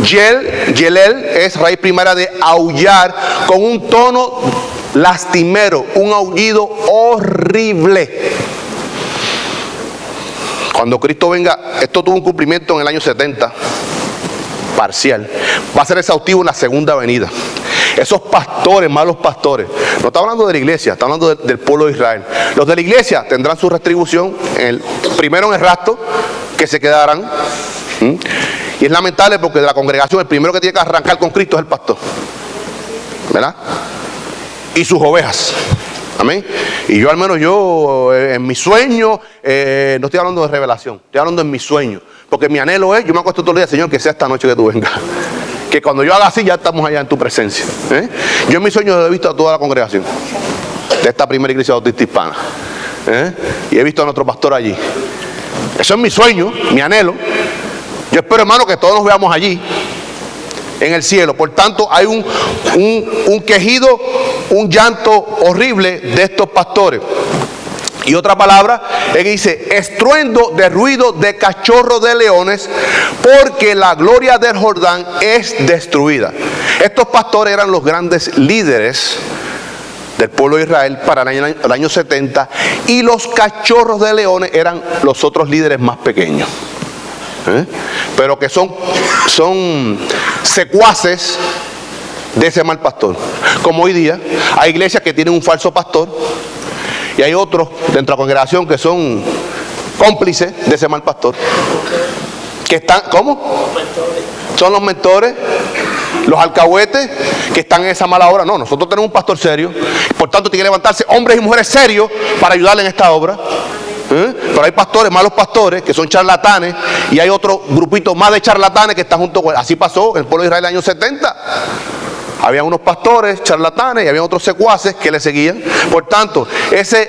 Yelel es raíz primaria de aullar, con un tono lastimero, un aullido horrible. Cuando Cristo venga, esto tuvo un cumplimiento en el año 70, parcial. Va a ser exhaustivo en la segunda venida. Esos pastores, malos pastores, no está hablando de la iglesia, está hablando del pueblo de Israel. Los de la iglesia tendrán su retribución, primero en el rapto, que se quedarán. Y es lamentable porque de la congregación el primero que tiene que arrancar con Cristo es el pastor, ¿verdad? Y sus ovejas. Amén. Y yo, al menos yo, en mi sueño, no estoy hablando de revelación, estoy hablando en mi sueño. Porque mi anhelo es, yo me acuesto todos los días, Señor, que sea esta noche que tú vengas. Que cuando yo haga así, ya estamos allá en tu presencia. Yo en mi sueño he visto a toda la congregación de esta primera iglesia bautista hispana. Y he visto a nuestro pastor allí. Eso es mi sueño, mi anhelo. Yo espero, hermano, que todos nos veamos allí, en el cielo. Por tanto, hay un quejido, un llanto horrible de estos pastores. Y otra palabra es que dice estruendo de ruido de cachorro de leones, porque la gloria del Jordán es destruida. Estos pastores eran los grandes líderes del pueblo de Israel para el año 70, y los cachorros de leones eran los otros líderes más pequeños. Pero que son secuaces de ese mal pastor. Como hoy día hay iglesias que tienen un falso pastor, y hay otros dentro de la congregación que son cómplices de ese mal pastor, que están, ¿cómo? Son los mentores, los alcahuetes que están en esa mala obra. No, nosotros tenemos un pastor serio, por tanto tiene que levantarse hombres y mujeres serios para ayudarle en esta obra. Pero hay pastores, malos pastores, que son charlatanes, y hay otro grupito más de charlatanes que están junto con él. Así pasó en el pueblo de Israel en el año 70. Había unos pastores charlatanes y había otros secuaces que le seguían. Por tanto, ese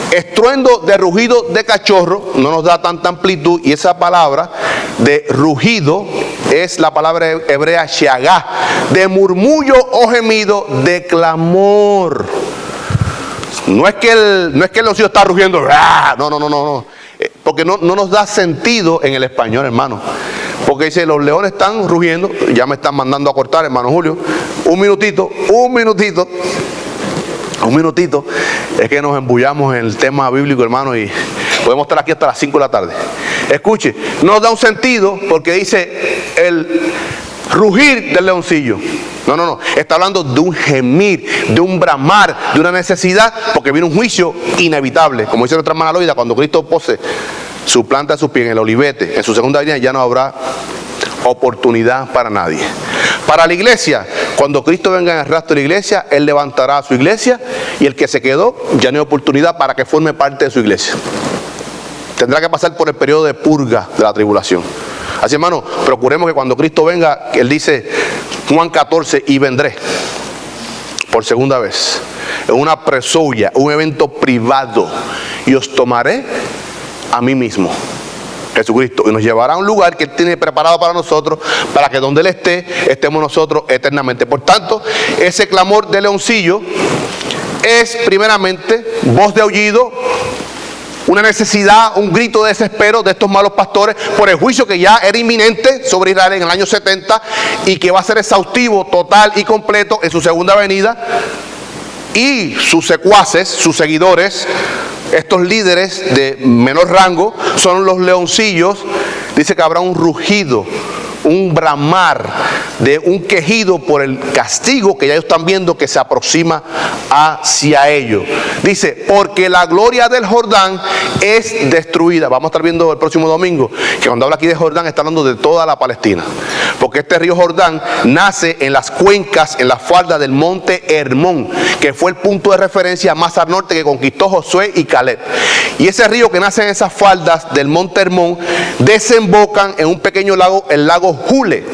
estruendo de rugido de cachorro no nos da tanta amplitud, y esa palabra de rugido es la palabra hebrea shagá, de murmullo o gemido, de clamor. No es que el leoncillo está rugiendo, no. Porque no nos da sentido en el español, hermano. Porque dice, los leones están rugiendo. Ya me están mandando a cortar, hermano Julio. Un minutito. Es que nos embullamos en el tema bíblico, hermano, y podemos estar aquí hasta las 5 de la tarde. Escuche, no nos da un sentido porque dice el rugir del leoncillo. No. Está hablando de un gemir, de un bramar, de una necesidad, porque viene un juicio inevitable. Como dice nuestra hermana Loida, cuando Cristo pose su planta de sus pies en el olivete, en su segunda venida ya no habrá oportunidad para nadie. Para la iglesia, cuando Cristo venga en el rastro de la iglesia, Él levantará a su iglesia y el que se quedó ya no hay oportunidad para que forme parte de su iglesia. Tendrá que pasar por el periodo de purga de la tribulación. Así, hermano, procuremos que cuando Cristo venga, Él dice, Juan 14, y vendré por segunda vez, en una presoya, un evento privado, y os tomaré a mí mismo, Jesucristo, y nos llevará a un lugar que Él tiene preparado para nosotros, para que donde Él esté, estemos nosotros eternamente. Por tanto, ese clamor de leoncillo es primeramente voz de aullido, una necesidad, un grito de desespero de estos malos pastores por el juicio que ya era inminente sobre Israel en el año 70 y que va a ser exhaustivo, total y completo en su segunda venida. Y sus secuaces, sus seguidores, estos líderes de menor rango, son los leoncillos. Dice que habrá un rugido, un bramar, de un quejido por el castigo que ya ellos están viendo que se aproxima hacia ellos. Dice, porque la gloria del Jordán es destruida. Vamos a estar viendo el próximo domingo que cuando habla aquí de Jordán está hablando de toda la Palestina, porque este río Jordán nace en las cuencas, en la falda del monte Hermón, que fue el punto de referencia más al norte que conquistó Josué y Caleb. Y ese río que nace en esas faldas del monte Hermón desembocan en un pequeño lago, el lago Jule.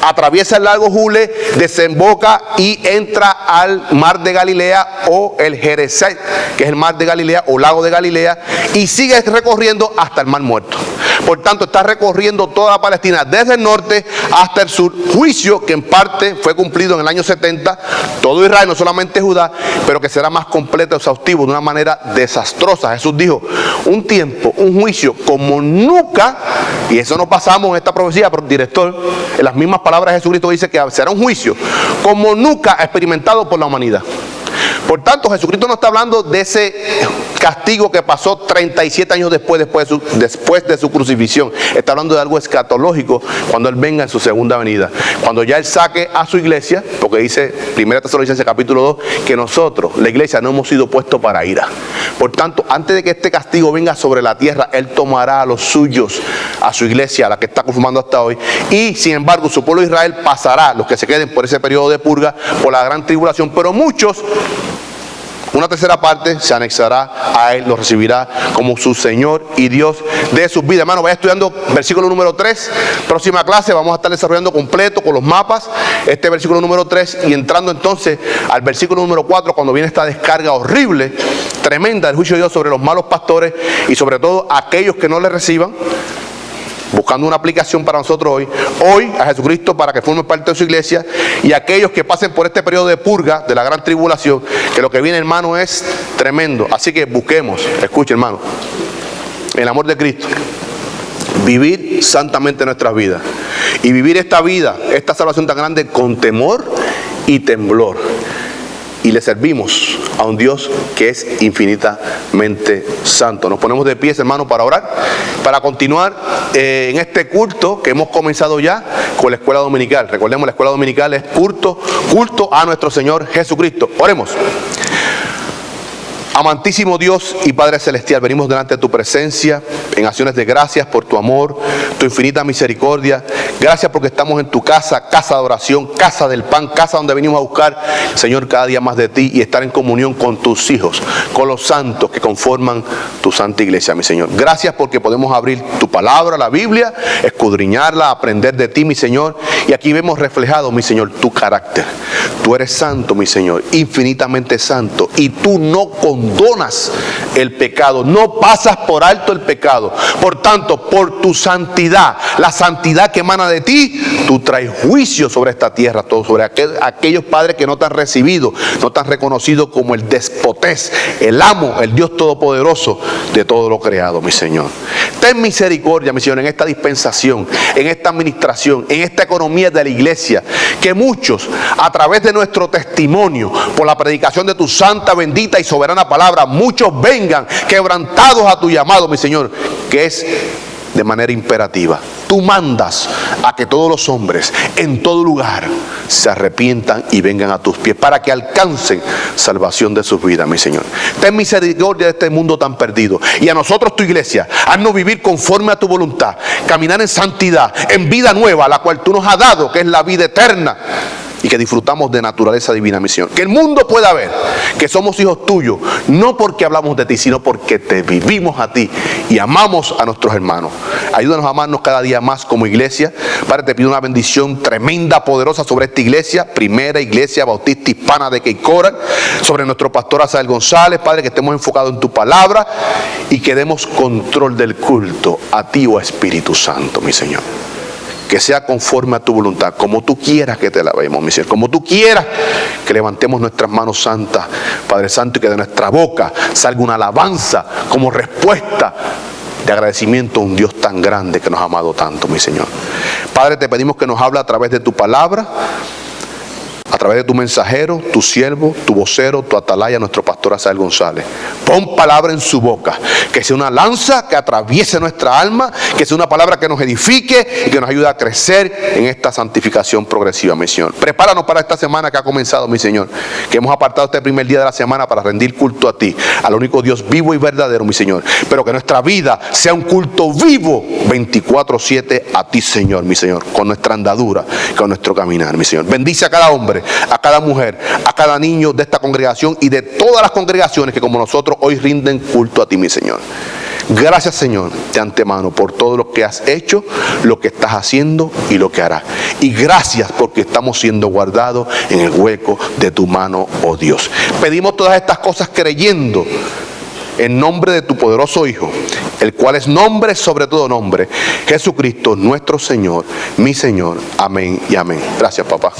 Atraviesa el lago Jule, desemboca y entra al mar de Galilea o el Gereset, que es el mar de Galilea o lago de Galilea, y sigue recorriendo hasta el mar Muerto. Por tanto, está recorriendo toda la Palestina desde el norte hasta el sur, juicio que en parte fue cumplido en el año 70, todo Israel, no solamente Judá, pero que será más completo, exhaustivo, de una manera desastrosa. Jesús dijo, un tiempo, un juicio como nunca, y eso no pasamos en esta profecía, pero director, en las mismas palabras de Jesucristo dice que será un juicio como nunca experimentado por la humanidad. Por tanto, Jesucristo no está hablando de ese castigo que pasó 37 años después de su crucifixión. Está hablando de algo escatológico cuando Él venga en su segunda venida. Cuando ya Él saque a su iglesia, porque dice 1 Tesalonicenses capítulo 2, que nosotros, la iglesia, no hemos sido puestos para ira. Por tanto, antes de que este castigo venga sobre la tierra, Él tomará a los suyos, a su iglesia, a la que está conformando hasta hoy. Y sin embargo, su pueblo Israel pasará, los que se queden por ese periodo de purga, por la gran tribulación. Pero muchos, una tercera parte, se anexará a Él, lo recibirá como su Señor y Dios de sus vidas. Hermano, vaya estudiando versículo número 3. Próxima clase vamos a estar desarrollando completo con los mapas este versículo número 3 y entrando entonces al versículo número 4, cuando viene esta descarga horrible, tremenda del juicio de Dios sobre los malos pastores y sobre todo aquellos que no le reciban, buscando una aplicación para nosotros hoy a Jesucristo para que forme parte de su iglesia, y aquellos que pasen por este periodo de purga, de la gran tribulación, que lo que viene, hermano, es tremendo. Así que busquemos, escuche, hermano, el amor de Cristo, vivir santamente nuestras vidas y vivir esta vida, esta salvación tan grande con temor y temblor. Y le servimos a un Dios que es infinitamente santo. Nos ponemos de pies, hermano, para orar, para continuar en este culto que hemos comenzado ya con la escuela dominical. Recordemos, la escuela dominical es culto a nuestro Señor Jesucristo. Oremos. Amantísimo Dios y Padre Celestial, venimos delante de tu presencia en acciones de gracias por tu amor, tu infinita misericordia. Gracias porque estamos en tu casa, casa de oración, casa del pan, casa donde venimos a buscar, Señor, cada día más de ti y estar en comunión con tus hijos, con los santos que conforman tu santa iglesia, mi Señor. Gracias porque podemos abrir tu palabra, la Biblia, escudriñarla, aprender de ti, mi Señor. Y aquí vemos reflejado, mi Señor, tu carácter. Tú eres santo, mi Señor, infinitamente santo, y tú no condonas el pecado, no pasas por alto el pecado. Por tanto, por tu santidad, la santidad que emana de ti, tú traes juicio sobre esta tierra, todo sobre aquellos padres que no te han recibido, no te han reconocido como el despotés, el amo, el Dios todopoderoso de todo lo creado, mi Señor. Ten misericordia, mi Señor, en esta dispensación, en esta administración, en esta economía de la iglesia, que muchos, a través de nuestro testimonio, por la predicación de tu santa, bendita y soberana palabra, muchos vengan quebrantados a tu llamado, mi Señor, que es de manera imperativa. Tú mandas a que todos los hombres en todo lugar se arrepientan y vengan a tus pies para que alcancen salvación de sus vidas, mi Señor. Ten misericordia de este mundo tan perdido. Y a nosotros, tu iglesia, haznos vivir conforme a tu voluntad, caminar en santidad, en vida nueva, la cual tú nos has dado, que es la vida eterna, y que disfrutamos de naturaleza divina, mi Señor. Que el mundo pueda ver que somos hijos tuyos, no porque hablamos de ti, sino porque te vivimos a ti y amamos a nuestros hermanos. Ayúdanos a amarnos cada día más como iglesia. Padre, te pido una bendición tremenda, poderosa sobre esta iglesia, primera iglesia bautista hispana de Queicoral, sobre nuestro pastor Asael González. Padre, que estemos enfocados en tu palabra y que demos control del culto a ti, oh Espíritu Santo, mi Señor. Que sea conforme a tu voluntad, como tú quieras que te lavemos, mi Señor, como tú quieras que levantemos nuestras manos santas, Padre Santo, y que de nuestra boca salga una alabanza como respuesta de agradecimiento a un Dios tan grande que nos ha amado tanto, mi Señor. Padre, te pedimos que nos hable a través de tu palabra, a través de tu mensajero, tu siervo, tu vocero, tu atalaya, nuestro pastor Asael González. Pon palabra en su boca, que sea una lanza que atraviese nuestra alma, que sea una palabra que nos edifique y que nos ayude a crecer en esta santificación progresiva, mi Señor. Prepáranos para esta semana que ha comenzado, mi Señor, que hemos apartado este primer día de la semana para rendir culto a ti, al único Dios vivo y verdadero, mi Señor. Pero que nuestra vida sea un culto vivo 24/7 a ti, Señor, mi Señor, con nuestra andadura, con nuestro caminar, mi Señor. Bendice a cada hombre, a cada mujer, a cada niño de esta congregación y de todas las congregaciones que como nosotros hoy rinden culto a ti, mi Señor. Gracias, Señor, de antemano por todo lo que has hecho, lo que estás haciendo y lo que harás. Y gracias porque estamos siendo guardados en el hueco de tu mano, oh Dios. Pedimos todas estas cosas creyendo en nombre de tu poderoso Hijo, el cual es nombre sobre todo nombre, Jesucristo nuestro Señor, mi Señor. Amén y amén. Gracias, papá.